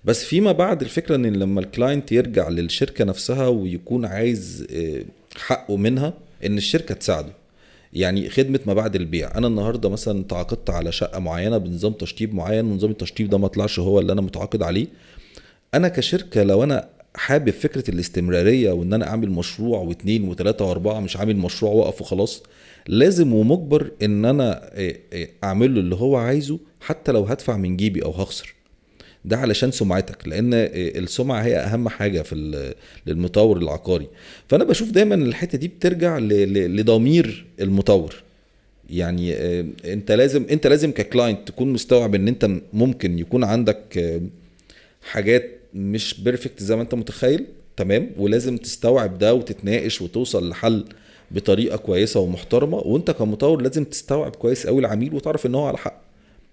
Speaker 4: بس فيما بعد الفكره ان لما الكلاينت يرجع للشركه نفسها ويكون عايز حقه منها، ان الشركه تساعده. يعني خدمه ما بعد البيع، انا النهارده مثلا تعاقدت على شقه معينه بنظام تشطيب معين، ونظام التشطيب ده ما طلعش هو اللي انا متعاقد عليه، انا كشركه لو انا حابب فكره الاستمراريه وان انا اعمل مشروع واثنين وثلاثه واربعه، مش عامل مشروع وقف وخلاص، لازم ومجبر ان انا اعمل له اللي هو عايزه حتى لو هدفع من جيبي او هخسر. ده علشان سمعتك، لان السمعه هي اهم حاجه في للمطور العقاري. فانا بشوف دايما الحته دي بترجع لضمير المطور. يعني انت لازم ككلاينت تكون مستوعب ان انت ممكن يكون عندك حاجات مش بيرفكت زي ما انت متخيل. تمام، ولازم تستوعب ده وتتناقش وتوصل لحل بطريقه كويسه ومحترمه. وانت كمطور لازم تستوعب كويس قوي العميل وتعرف ان هو على حق،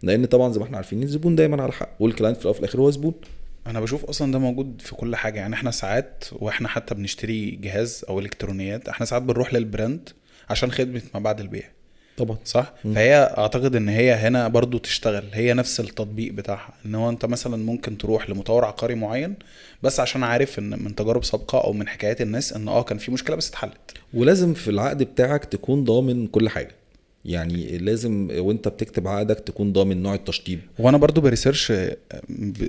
Speaker 4: لان طبعا زي ما احنا عارفين الزبون دايما على حق، والكلاينت في الاول وفي الاخر هو زبون.
Speaker 2: انا بشوف اصلا ده موجود في كل حاجه. يعني احنا ساعات واحنا حتى بنشتري جهاز او الكترونيات، احنا ساعات بنروح للبراند عشان خدمه ما بعد البيع،
Speaker 4: طبعا
Speaker 2: صح. فهي اعتقد ان هي هنا برضو تشتغل، هي نفس التطبيق بتاعها، ان هو انت مثلا ممكن تروح لمطور عقاري معين بس عشان عارف ان من تجارب سابقه او من حكايات الناس ان كان في مشكله بس اتحلت.
Speaker 4: ولازم في العقد بتاعك تكون ضامن كل حاجه، يعني لازم وانت بتكتب عقدك تكون ضامن نوع التشطيب.
Speaker 2: وانا برضو بريسيرش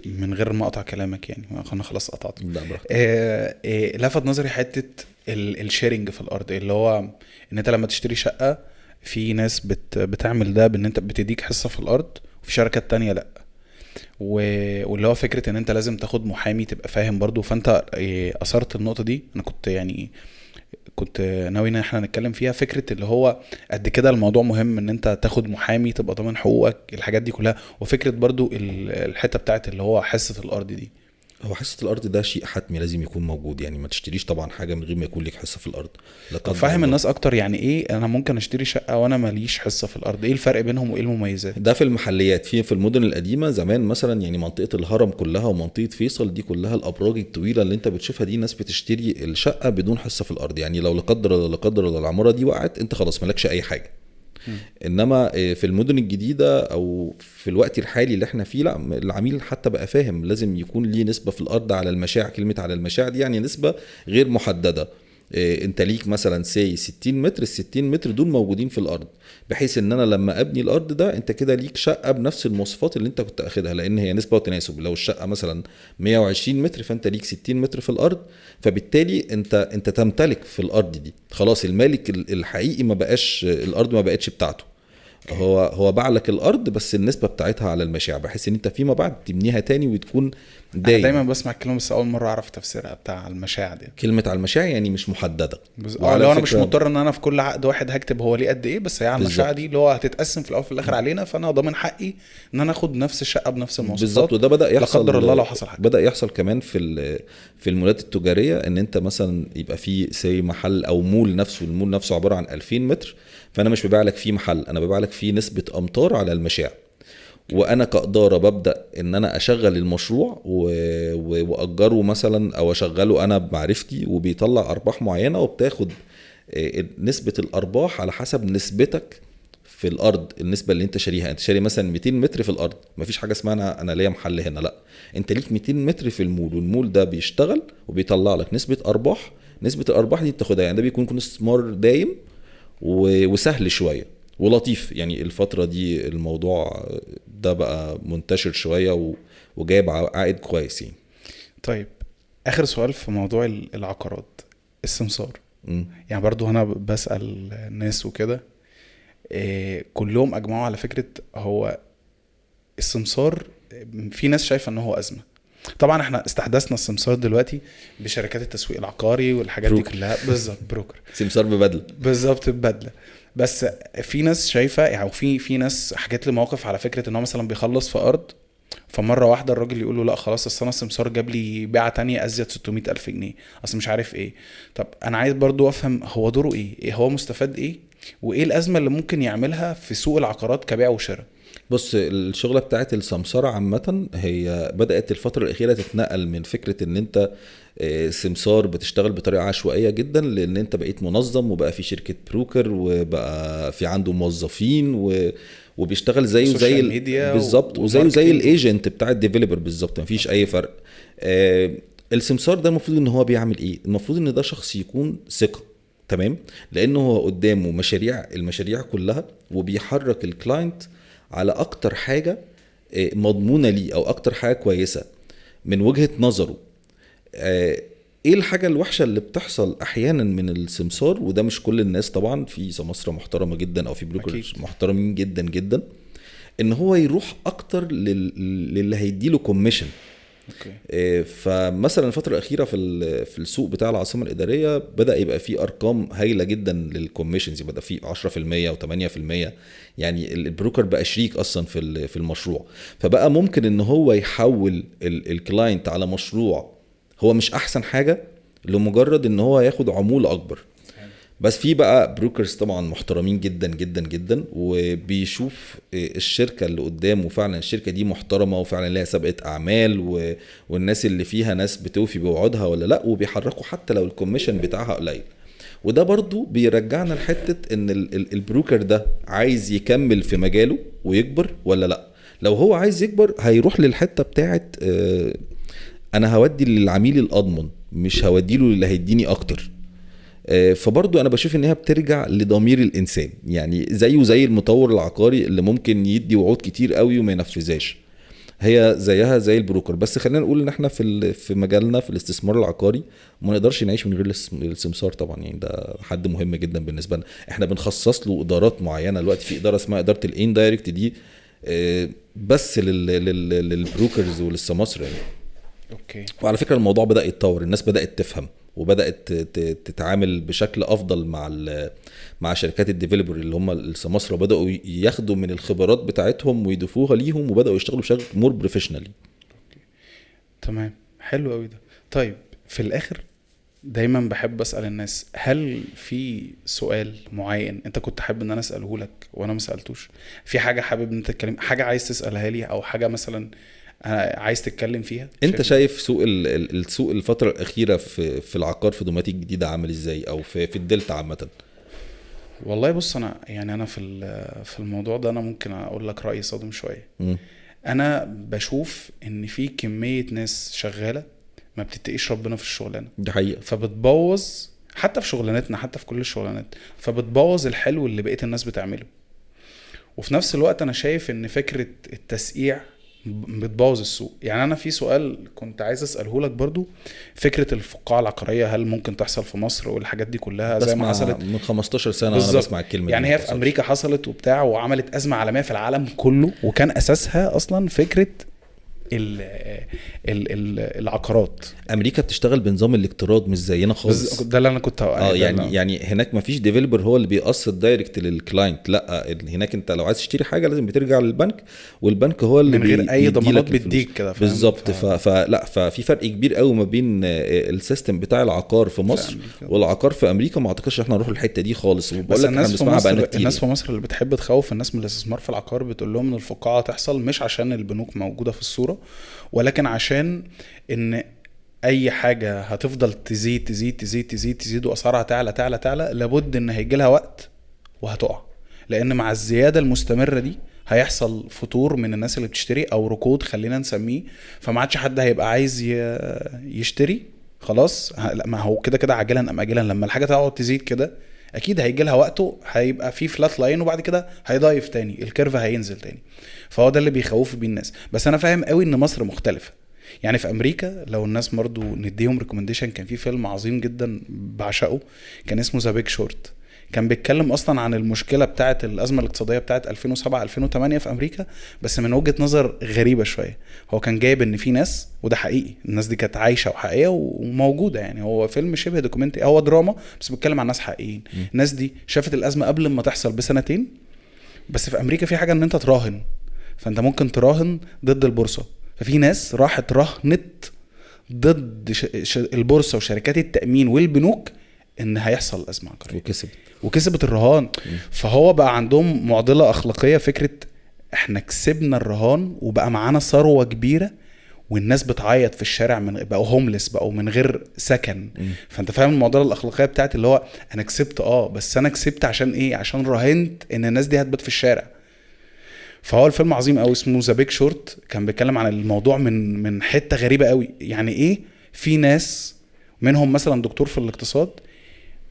Speaker 2: من غير ما اقطع كلامك، يعني انا خلاص قطعت.
Speaker 4: لا براحتك.
Speaker 2: لفت نظري حته الشيرنج في الارض، اللي هو ان انت لما تشتري شقه في ناس بتعمل ده بان انت بتديك حصه في الارض، وفي شركات تانية لا. واللي هو فكره ان انت لازم تاخد محامي تبقى فاهم برضو. فانت اثرت النقطه دي، انا كنت ناوي ان احنا نتكلم فيها، فكره اللي هو قد كده الموضوع مهم ان انت تاخد محامي تبقى ضامن حقوقك، الحاجات دي كلها. وفكره برضو الحته بتاعت اللي هو حصه الارض دي.
Speaker 4: هو حصة الأرض ده شيء حتمي لازم يكون موجود، يعني ما تشتريش طبعا حاجة من غير ما يكون لك حصة في الأرض.
Speaker 2: طب فاهم الناس أكتر يعني إيه أنا ممكن أشتري شقة وأنا ماليش حصة في الأرض؟ إيه الفرق بينهم وإيه المميزات؟
Speaker 4: ده في المحليات. في المدن القديمة زمان مثلا، يعني منطقة الهرم كلها ومنطقة فيصل دي كلها، الأبراج الطويلة اللي أنت بتشوفها دي، ناس بتشتري الشقة بدون حصة في الأرض. يعني لو لا قدر الله العمارة دي وقعت، أنت خلاص مالكش أي حاجة. انما في المدن الجديده او في الوقت الحالي اللي احنا فيه، لا، العميل حتى بقى فاهم لازم يكون ليه نسبه في الارض على المشاع. كلمه على المشاع دي يعني نسبه غير محدده. انت ليك مثلا 60 متر، ال 60 متر دول موجودين في الارض، بحيث ان انا لما ابني الارض ده انت كده ليك شقه بنفس المواصفات اللي انت كنت اخدها، لان هي نسبه وتناسب. لو الشقه مثلا 120 متر فانت ليك 60 متر في الارض، فبالتالي انت تمتلك في الارض دي خلاص. المالك الحقيقي ما بقاش الارض، ما بقتش بتاعته، هو باع لك الارض بس النسبه بتاعتها على المشاع، بحيث ان انت فيما بعد تبنيها تاني وتكون
Speaker 2: أنا دايما بسمع الكلمه بس اول مره اعرف تفسيرها بتاع المشاع دي.
Speaker 4: كلمه على المشاع يعني مش محدده.
Speaker 2: لو انا مش مضطر ان انا في كل عقد واحد هكتب هو ليه قد ايه، بس هي على المشاع دي اللي هو هتتقسم في الاول في الاخر علينا، فانا ضامن حقي ان انا اخد نفس الشقه بنفس المواصفات
Speaker 4: بالظبط. وده بدا يحصل،
Speaker 2: لا قدر الله لو حصل حاجه.
Speaker 4: بدا يحصل كمان في المولات التجاريه، ان انت مثلا يبقى في سي محل او مول نفسه، المول نفسه عباره عن 2000 متر، فانا مش ببيع لك فيه محل، انا ببيع لك فيه نسبه امتار على المشاع. وانا كاداره ببدا ان انا اشغل المشروع واجره مثلا، او اشغله انا بمعرفتي، وبيطلع ارباح معينه، وبتاخد نسبه الارباح على حسب نسبتك في الارض. النسبه اللي انت شاريها، انت شاري مثلا 200 متر في الارض، مفيش حاجه اسمها انا ليا محل هنا، لا، انت ليك 200 متر في المول، والمول ده بيشتغل وبيطلع لك نسبه ارباح. نسبه الارباح دي بتاخدها، يعني ده بيكون استثمار دايم وسهل شويه ولطيف. يعني الفترة دي الموضوع ده بقى منتشر شوية وجايب عائد كويس يعني.
Speaker 2: طيب آخر سؤال في موضوع العقارات، السمسار. يعني برضو أنا بسأل الناس وكده، كلهم أجمعوا على فكرة هو السمسار. في ناس شايفة أنه هو أزمة. طبعا احنا استحدثنا السمسار دلوقتي بشركات التسويق العقاري والحاجات دي كلها. بالظبط، بروكر،
Speaker 4: سمسار ببدلة،
Speaker 2: بالظبط ببدلة. بس في ناس شايفه يعني، في ناس حكت لي مواقف على فكره ان هو مثلا بيخلص في ارض، فمره واحده الراجل يقول له لا خلاص اصل انا السمسار جاب لي بيعه تانية ازيد 600,000 جنيه، اصل مش عارف ايه. طب انا عايز برضو افهم هو دوره ايه هو مستفاد ايه، وايه الازمه اللي ممكن يعملها في سوق العقارات كبيع وشراء.
Speaker 4: بص، الشغلة بتاعت السمسارة عامة هي بدأت الفترة الأخيرة تتنقل من فكرة ان انت سمسار بتشتغل بطريقة عشوائية جدا، لان انت بقيت منظم، وبقى في شركة بروكر، وبقى في عنده موظفين وبيشتغل زي
Speaker 2: الميديا
Speaker 4: بالظبط، زي الايجنت بتاع الديفلوبر بالظبط، مفيش اي فرق. السمسار ده المفروض ان هو بيعمل ايه؟ المفروض ان ده شخص يكون ثقة، تمام، لانه هو قدامه المشاريع كلها، وبيحرك الكلاينت على اكتر حاجة مضمونة ليه، او اكتر حاجة كويسة من وجهة نظره. ايه الحاجة الوحشة اللي بتحصل احيانا من السمسار؟ وده مش كل الناس طبعا، في سماسرة محترمة جدا او في بروكر محترمين جدا جدا، ان هو يروح اكتر للي هيديله كوميشن. فمثلا الفترة الأخيرة في السوق بتاع العاصمة الإدارية بدأ يبقى فيه أرقام هايلة جدا للكوميشنز، بدأ فيه 10% و8%. يعني البروكر بقى شريك أصلا في المشروع، فبقى ممكن إن هو يحول الكلاينت على مشروع هو مش أحسن حاجة، لمجرد ان هو ياخد عمولة اكبر. بس في بقى بروكرز طبعا محترمين جدا جدا جدا، وبيشوف الشركة اللي قدامه فعلا الشركة دي محترمة وفعلا لها سابقة اعمال والناس اللي فيها ناس بتوفي بوعودها ولا لا، وبيحركوا حتى لو الكوميشن بتاعها قليل. وده برضو بيرجعنا لحتة ان البروكر ده عايز يكمل في مجاله ويكبر ولا لا. لو هو عايز يكبر هيروح للحتة بتاعت انا هودي للعميل الاضمن، مش هودي له اللي هيديني اكتر. فبرضو انا بشوف ان هي بترجع لضمير الانسان، يعني زيه زي المطور العقاري اللي ممكن يدي وعود كتير قوي وما ينفذهاش، هي زيها زي البروكر. بس خلينا نقول ان احنا في مجالنا في الاستثمار العقاري ما نقدرش نعيش من غير السمسار طبعا، يعني ده حد مهم جدا بالنسبه لنا. احنا بنخصص له ادارات معينه دلوقتي، في اداره اسمها اداره الاندايركت دي بس للبروكرز وللسماسرة يعني.
Speaker 2: اوكي.
Speaker 4: وعلى فكره الموضوع بدا يتطور، الناس بدات تفهم وبدات تتعامل بشكل افضل مع شركات الديفلوبر اللي هم السماسرة، بداوا ياخدوا من الخبرات بتاعتهم ويضيفوها ليهم وبداوا يشتغلوا بشكل مور بروفيشنالي.
Speaker 2: تمام، حلو قوي ده. طيب في الاخر دايما بحب اسال الناس، هل في سؤال معين انت كنت حابب ان انا اساله لك وانا ما سالتوش؟ في حاجه حابب ان انت تتكلم، حاجه عايز تسالها لي، او حاجه مثلا عايز تتكلم فيها؟
Speaker 4: انت شايف سوق السوق الفتره الاخيره في العقار في دوماتيك الجديده عامل ازاي، او في الدلتا عامه؟
Speaker 2: والله بص، انا يعني انا في الموضوع ده انا ممكن اقول لك رايي صادم شويه. انا بشوف ان في كميه ناس شغاله ما بتتقيش ربنا في الشغلانه،
Speaker 4: دي حقيقه،
Speaker 2: فبتبوظ حتى في شغلانتنا، حتى في كل الشغلانات، فبتبوظ الحلو اللي بقيت الناس بتعمله. وفي نفس الوقت انا شايف ان فكره التسقيع بتبوظ السوق. يعني انا في سؤال كنت عايز اساله لك برضو، فكره الفقاعه العقاريه هل ممكن تحصل في مصر والحاجات دي كلها زي ما حصلت
Speaker 4: من 15 سنه
Speaker 2: بالزبط.
Speaker 4: انا بسمع الكلمه
Speaker 2: يعني
Speaker 4: دي
Speaker 2: هي في امريكا حصلت وبتاع، وعملت ازمه عالميه في العالم كله، وكان اساسها اصلا فكره العقارات.
Speaker 4: امريكا بتشتغل بنظام الاقتراض مش زينا خالص.
Speaker 2: ده اللي انا كنت
Speaker 4: يعني هناك مفيش ديفلوبر هو اللي بيقسط دايركت للكلاينت، لا هناك انت لو عايز تشتري حاجه لازم بترجع للبنك، والبنك هو اللي
Speaker 2: من غير اي ضمانات بيديك كده
Speaker 4: بالظبط. فلا ففي فرق كبير قوي ما بين السيستم بتاع العقار في مصر والعقار في امريكا. ما اعتقدش احنا نروح الحته دي خالص.
Speaker 2: بس الناس في مصر الناس في مصر اللي بتحب تخوف الناس من الاستثمار في العقار بتقول لهم ان الفقاعه تحصل مش عشان البنوك موجوده في الصوره، ولكن عشان ان اي حاجه هتفضل تزيد تزيد تزيد تزيد تزيد واسعارها تعلى تعلى تعلى، لابد ان هيجي لها وقت وهتقع، لان مع الزياده المستمره دي هيحصل فتور من الناس اللي بتشتري، او ركود خلينا نسميه. فما عادش حد هيبقى عايز يشتري خلاص. ما هو كده كده عاجلا ام اجلا لما الحاجه تقعد تزيد كده اكيد هيجي لها وقته، هيبقى في فلات لاين وبعد كده هيضايف تاني، الكيرف هينزل تاني. فهو ده اللي بيخوف بيه الناس. بس انا فاهم قوي ان مصر مختلفه. يعني في امريكا لو الناس برضو نديهم ريكومنديشن، كان في فيلم عظيم جدا بعشقه كان اسمه ذا بيج شورت، كان بيتكلم اصلا عن المشكله بتاعه الازمه الاقتصاديه بتاعه 2007 2008 في امريكا، بس من وجهه نظر غريبه شويه. هو كان جايب ان في ناس، وده حقيقي، الناس دي كانت عايشه وحقيقيه وموجوده، يعني هو فيلم شبه دوكيومنتري، هو دراما بس بيتكلم عن ناس حقيقيين. الناس دي شافت الازمه قبل ما تحصل بسنتين. بس في امريكا في حاجه ان انت تراهن، فانت ممكن تراهن ضد البورصه. ففي ناس راحت راهنت ضد البورصه وشركات التامين والبنوك ان هيحصل ازمه عقاريه، وكسبت الرهان. فهو بقى عندهم معضله اخلاقيه، فكره احنا كسبنا الرهان وبقى معانا ثروه كبيره، والناس بتعيط في الشارع، من بقوا هوملس، بقوا من غير سكن. فانت فاهم المعضله الاخلاقيه بتاعت اللي هو انا كسبت بس انا كسبت عشان ايه؟ عشان راهنت ان الناس دي هتبات في الشارع. فهو الفيلم عظيم قوي اسمه ذا بيج شورت، كان بيتكلم عن الموضوع من حته غريبه قوي. يعني ايه؟ في ناس منهم مثلا دكتور في الاقتصاد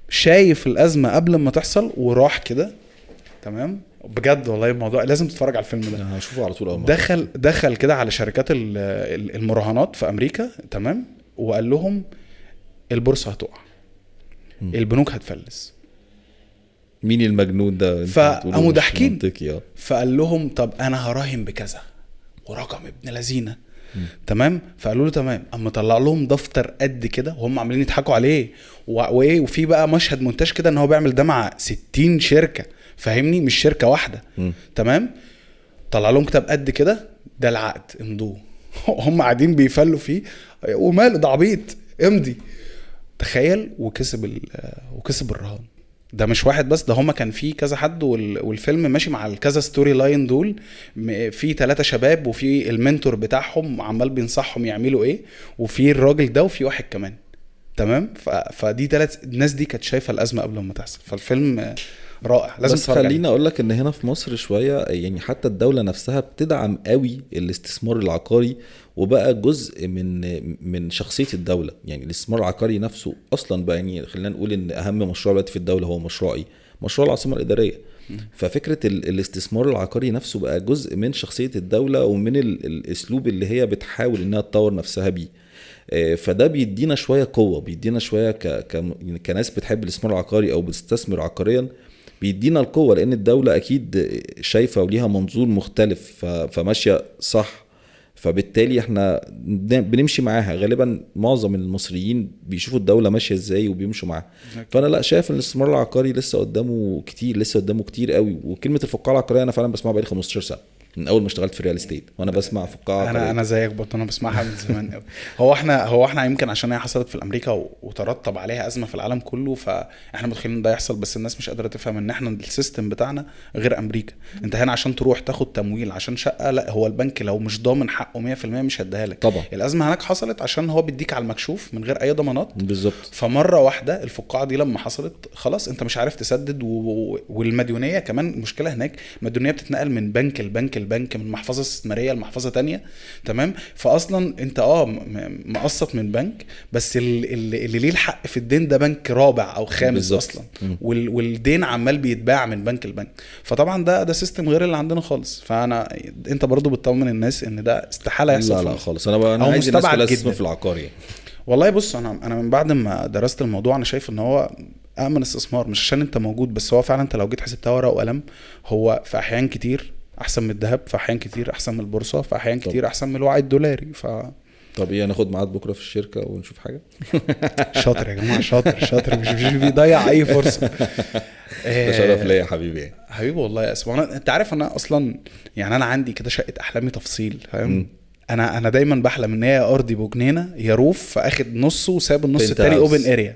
Speaker 2: شايف الازمه قبل ما تحصل وراح كده، تمام؟ بجد والله الموضوع لازم تتفرج على الفيلم ده،
Speaker 4: انا هشوفه على طول.
Speaker 2: دخل كده على شركات المراهنات في امريكا، تمام؟ وقال لهم البورصه هتقع، البنوك هتفلس.
Speaker 4: مين المجنون ده؟
Speaker 2: فقاموا ضاحكين. فقال لهم طب انا هراهن بكذا، ورقم ابن لذينه، تمام؟ فقالوا له تمام. اما طلع لهم دفتر قد كده وهم عاملين يضحكوا عليه، وايه، وفي بقى مشهد مونتاج كده ان هو بيعمل ده مع 60 شركه، فاهمني؟ مش شركه واحده. تمام؟ طلع لهم كتاب قد كده، ده العقد امضوه. هم قاعدين بيفلوا فيه، وماله ده عبيط، امضي. تخيل وكسب الرهان. ده مش واحد بس، ده هما كان فيه كذا حد، والفيلم ماشي مع الكذا ستوري لاين دول، في 3 شباب وفي المنتور بتاعهم عمال بينصحهم يعملوا ايه، وفي الراجل ده وفي واحد كمان. تمام. فدي 3 الناس دي كانت شايفه الازمه قبل ما تحصل. فالفيلم رائع، لازم
Speaker 4: بس خلينا اقول لك ان هنا في مصر شويه يعني حتى الدوله نفسها بتدعم قوي الاستثمار العقاري، وبقى جزء من شخصيه الدوله. يعني الاستثمار العقاري نفسه اصلا بقى، يعني خلينا نقول ان اهم مشروع دلوقتي في الدوله هو مشروع ايه؟ مشروع العاصمه الاداريه. ففكره الاستثمار العقاري نفسه بقى جزء من شخصيه الدوله ومن الاسلوب اللي هي بتحاول انها تطور نفسها بيه. فده بيدينا شويه قوه، بيدينا شويه كناس بتحب الاستثمار العقاري او بتستثمر عقاريا، بيدينا القوه، لان الدوله اكيد شايفه وليها منظور مختلف فماشيه صح. فبالتالي احنا بنمشي معاها. غالبا معظم المصريين بيشوفوا الدوله ماشيه ازاي وبيمشوا معاها. فانا لا، شايف ان الاستثمار العقاري لسه قدامه كتير قوي. وكلمه الفقاعه العقاريه انا فعلا بسمعها بقالي 15 سنه من اول ما اشتغلت في الريال استيت وانا بسمع فقاعه عقاريه.
Speaker 2: انا زيك برضه، انا بسمعها من زمان قوي. هو احنا يمكن عشان هي حصلت في امريكا وترتب عليها ازمه في العالم كله، فاحنا متخيلين ده يحصل. بس الناس مش قادره تفهم ان احنا السيستم بتاعنا غير امريكا. انت هنا عشان تروح تاخد تمويل عشان شقه، لا، هو البنك لو مش ضامن حقه 100% مش هيديها لك.
Speaker 4: طبعا
Speaker 2: الازمه هناك حصلت عشان هو بيديك على المكشوف من غير اي ضمانات.
Speaker 4: بالظبط.
Speaker 2: فمره واحده الفقاعه دي لما حصلت خلاص انت مش عارف تسدد. والمديونيه كمان المشكله هناك، المديونيه بتتنقل من بنك لبنك من محفظه استثماريه لمحفظه تانية. تمام. فاصلا انت مقسط من بنك، بس اللي ليه الحق في الدين ده بنك رابع او خامس بالزبط. اصلا والدين عمال بيتباع من بنك لبنك. فطبعا ده سيستم غير اللي عندنا خالص. انت برضو بتطمن الناس ان ده استحاله يحصل.
Speaker 4: لا خالص. انا عايز الناس كلها تسمع في العقار يعني.
Speaker 2: والله بص، انا من بعد ما درست الموضوع انا شايف ان هو امن استثمار، مش عشان انت موجود بس. هو فعلا انت لو جيت حسبتها ورقه وقلم، هو في احيان كتير احسن من الذهب، في احيان كتير احسن من البورصه، في احيان كتير احسن من الوعي الدولاري.
Speaker 4: طب ايه، ناخد ميعاد بكره في الشركه ونشوف حاجه؟
Speaker 2: شاطر يا جماعه، شاطر مش بيضيع اي فرصه.
Speaker 4: ده شرف ليا يا حبيبي.
Speaker 2: حبيبي والله يا اسمع. انت عارف انا اصلا يعني انا عندي كده شقه احلامي تفصيل، فاهم؟ انا دايما بحلم ان هي ارضي بجنينه، يا روف فاخد نصه وساب النص التاني اوبن اريا.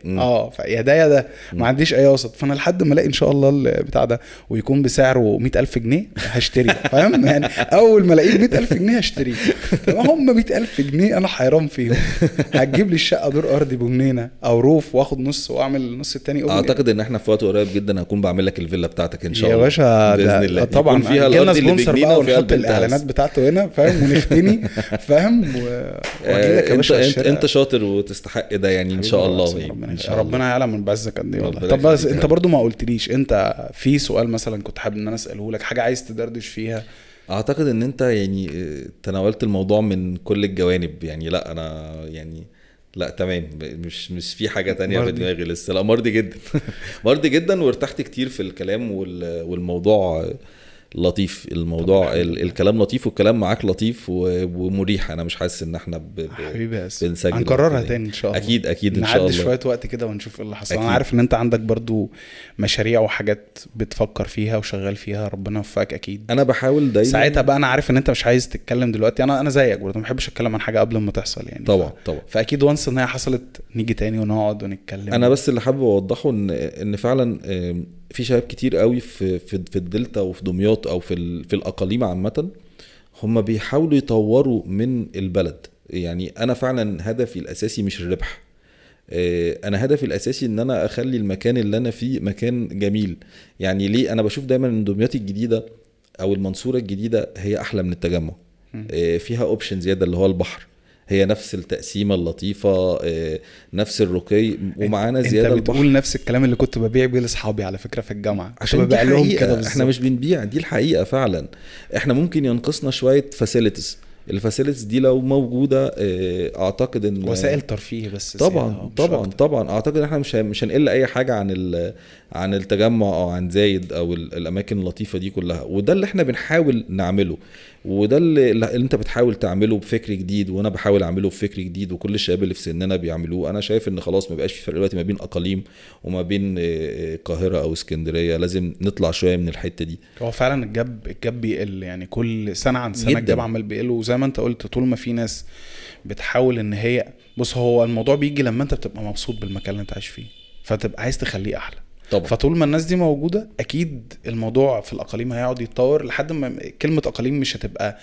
Speaker 2: فيا ده ما عنديش اي وسط. فانا لحد ما الاقي ان شاء الله البتاع ده ويكون بسعره 100,000 جنيه هشتري، فاهم؟ يعني اول ما الاقيه 100,000 جنيه هشتري. هم 100,000 جنيه انا حيران فيهم. هتجيب لي الشقه دور ارضي بجنينه او روف واخد نص واعمل النص التاني اوبن.
Speaker 4: اعتقد ان احنا في وقت قريب جدا هكون بعمل لك الفيلا بتاعتك ان شاء الله
Speaker 2: يا باشا. باذن الله طبعا
Speaker 4: فيها الارض اللي بجنينه
Speaker 2: وفيها الاعلانات بتاعته هنا، فاهم؟ ونختني، فاهم؟ واجيلك يا باشا.
Speaker 4: انت شاطر وتستحق ده يعني ان شاء الله.
Speaker 2: يعني ربنا يعلم من بعزك قد ايه والله. طب بس انت برضو ما قلتليش، انت في سؤال مثلا كنت حابب ان انا اساله لك، حاجه عايز تدردش فيها؟
Speaker 4: اعتقد ان انت يعني تناولت الموضوع من كل الجوانب. يعني لا انا يعني لا تمام، مش في حاجه تانية في دماغي لسه. لا مرضي جدا مرضي جدا وارتحت كتير في الكلام والموضوع لطيف. الموضوع الكلام لطيف والكلام معاك لطيف ومريح. انا مش حاسس ان احنا بنسجل.
Speaker 2: هنكررها تاني ان شاء الله.
Speaker 4: اكيد ان شاء الله.
Speaker 2: نعدي شويه وقت كده ونشوف ايه اللي حصل. انا عارف ان انت عندك برضو مشاريع وحاجات بتفكر فيها وشغال فيها، ربنا يوفقك. اكيد
Speaker 4: انا بحاول دايما.
Speaker 2: ساعتها بقى انا عارف ان انت مش عايز تتكلم دلوقتي. انا زيك برضو ما بحبش اتكلم عن حاجه قبل ما تحصل يعني.
Speaker 4: طبعا
Speaker 2: فاكيد وانس ان هي حصلت نيجي تاني ونقعد ونتكلم.
Speaker 4: انا بس اللي حابب اوضحه ان فعلا في شباب كتير قوي في الدلتا وفي دمياط او في الاقاليم عامه، هم بيحاولوا يطوروا من البلد. يعني انا فعلا هدفي الاساسي مش الربح. انا هدفي الاساسي ان انا اخلي المكان اللي انا فيه مكان جميل. يعني ليه انا بشوف دايما ان دمياط الجديده او المنصوره الجديده هي احلى من التجمع. فيها اوبشن زياده اللي هو البحر، هي نفس التقسيمه اللطيفه، نفس الرقي، ومعانا زياده.
Speaker 2: انت بتقول نفس الكلام اللي كنت ببيع بيه لاصحابي على فكره في الجامعه، عشان ببيع لهم كده بالظبط.
Speaker 4: احنا مش بنبيع، دي الحقيقه فعلا. احنا ممكن ينقصنا شويه فاسيلتيز. الفاسيلتيز دي لو موجوده اعتقد ان
Speaker 2: وسائل ترفيه بس.
Speaker 4: طبعا اعتقد ان احنا مش هنقل اي حاجه عن التجمع او عن زايد او الاماكن اللطيفه دي كلها. وده اللي احنا بنحاول نعمله، وده اللي انت بتحاول تعمله بفكر جديد، وانا بحاول اعمله بفكر جديد، وكل الشباب اللي في سننا بيعملوه. انا شايف ان خلاص ما بقاش في فرق دلوقتي ما بين اقاليم وما بين القاهره او اسكندريه. لازم نطلع شويه من الحته دي.
Speaker 2: هو فعلا الجاب بيقل يعني كل سنه عن سنه الجاب عمال بيقل. وزي ما انت قلت طول ما في ناس بتحاول ان هي بص هو الموضوع بيجي لما انت بتبقى مبسوط بالمكان اللي انت عايش فيه فتبقى عايز تخليه احلى
Speaker 4: طبعا.
Speaker 2: فطول ما الناس دي موجوده اكيد الموضوع في الاقاليم هيقعد يتطور لحد ما كلمه اقاليم مش هتبقى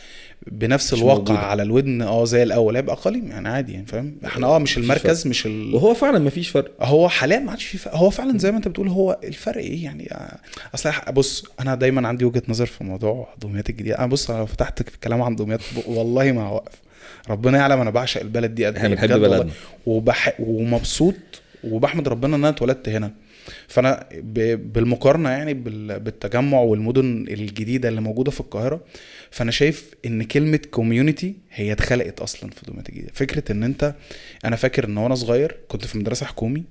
Speaker 2: بنفس
Speaker 4: مش
Speaker 2: الواقع
Speaker 4: موجودة.
Speaker 2: على الودن زي الاول، هيبقى اقاليم يعني عادي يعني فاهم. احنا مش المركز مش
Speaker 4: وهو فعلا مفيش فرق.
Speaker 2: هو حاليا ما عادش في فرق. هو فعلا زي ما انت بتقول هو الفرق ايه يعني. اصل بص انا دايما عندي وجهه نظر في موضوع دمياط الجديده. انا بص انا لو فتحت الكلام عن دمياط والله ما هوقف. ربنا يعلم انا بعشق البلد دي قد
Speaker 4: احنا
Speaker 2: ايه
Speaker 4: بنحب
Speaker 2: بجد والله.
Speaker 4: بلدنا
Speaker 2: ومبسوط وبحمد ربنا ان انا اتولدت هنا. فانا بالمقارنه يعني بالتجمع والمدن الجديده اللي موجوده في القاهره، فانا شايف ان كلمه كوميونتي هي اتخلقت اصلا في دمياط الجديده. فكره ان انت، انا فاكر ان وانا صغير كنت في مدرسه حكومي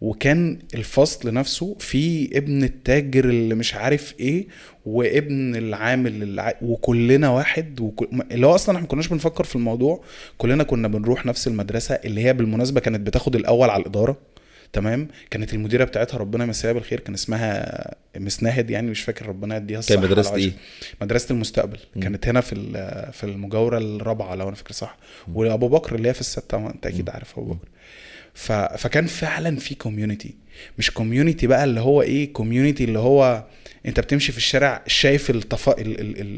Speaker 2: وكان الفصل نفسه في ابن التاجر اللي مش عارف ايه وابن العامل وكلنا واحد اللي هو اصلا احنا ما كناش بنفكر في الموضوع. كلنا كنا بنروح نفس المدرسه اللي هي بالمناسبه كانت بتاخد الاول على الاداره. تمام. كانت المديره بتاعتها ربنا يمسيها بالخير كان اسمها مس ناهد يعني مش فاكر ربنا يديها الصحه.
Speaker 4: كان مدرسه ايه؟
Speaker 2: مدرسه المستقبل. كانت هنا في المجاوره الرابعه لو انا فاكر صح. وابو بكر اللي هي في السته انت اكيد عارف ابو بكر. فكان فعلا في كوميونتي. مش كوميونتي بقى اللي هو ايه، كوميونتي اللي هو انت بتمشي في الشارع شايف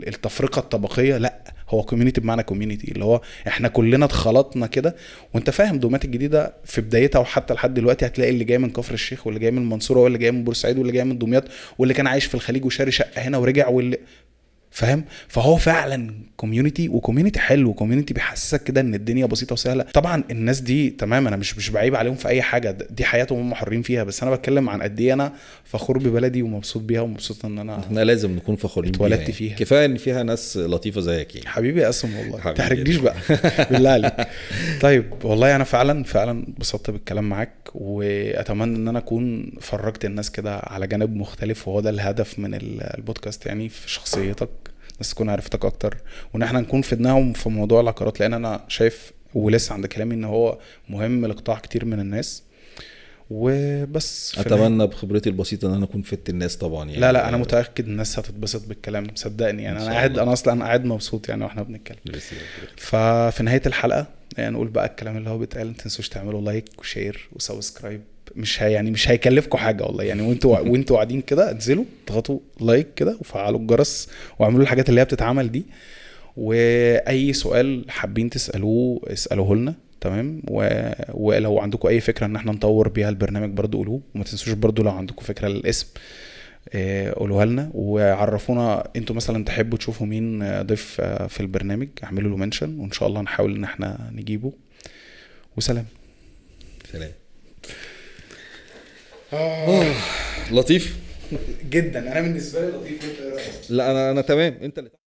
Speaker 2: التفرقه الطبقيه. لا هو كوميونتي بمعنى كوميونتي اللي هو احنا كلنا اتخلطنا كده. وانت فاهم دمياط الجديده في بدايتها وحتى لحد دلوقتي هتلاقي اللي جاي من كفر الشيخ واللي جاي من المنصوره واللي جاي من بورسعيد واللي جاي من دمياط واللي كان عايش في الخليج وشاري شقه هنا ورجع واللي فاهم. فهو فعلا كوميونتي وكوميونتي حلو وكوميونتي بيحسسك كده ان الدنيا بسيطه وسهله. طبعا الناس دي تمام انا مش بعيب عليهم في اي حاجه، دي حياتهم هم حرين فيها. بس انا بتكلم عن قد ايه انا فخور ببلدي ومبسوط بيها ومبسوط ان انا
Speaker 4: لازم نكون فخورين بيها
Speaker 2: اتولدت
Speaker 4: يعني.
Speaker 2: فيها.
Speaker 4: كفايه ان فيها ناس لطيفه زيك يعني.
Speaker 2: حبيبي يا اسم والله
Speaker 4: حبيبي.
Speaker 2: تحرجنيش بقى بالله عليك. طيب والله انا فعلا انبسطت بالكلام معاك واتمنى ان انا اكون فرجت الناس كده على جانب مختلف وهو ده الهدف من البودكاست يعني في شخصيتك الناس تكون عرفتك اكتر وان احنا نكون فدناهم في موضوع العقارات لان انا شايف ولسه عند كلامي ان هو مهم لقطاع كتير من الناس. وبس
Speaker 4: اتمنى بخبرتي البسيطه ان انا اكون فدت الناس طبعا يعني.
Speaker 2: لا انا متاكد الناس هتتبسط بالكلام صدقني يعني. انا اصلا قاعد مبسوط يعني واحنا بنتكلم. ففي نهايه الحلقه يعني نقول بقى الكلام اللي هو بيتقال. ما تنسوش تعملوا لايك وشير وسبسكرايب. مش هيكلفكم حاجه والله يعني. وانتوا قاعدين كده انزلوا اضغطوا لايك كده وفعلوا الجرس واعملوا الحاجات اللي هي بتتعمل دي. واي سؤال حابين اسالوه لنا تمام. ولو عندكم اي فكره ان احنا نطور بيها البرنامج برضو قولوه. وما تنسوش برضو لو عندكم فكره للاسم قولوها لنا وعرفونا انتوا مثلا تحبوا تشوفوا مين ضيف في البرنامج. اعملوا له منشن وان شاء الله نحاول ان احنا نجيبه. وسلام.
Speaker 4: سلام. لطيف
Speaker 2: جدا. انا بالنسبه لي لطيف.
Speaker 4: لا انا تمام. انت اللي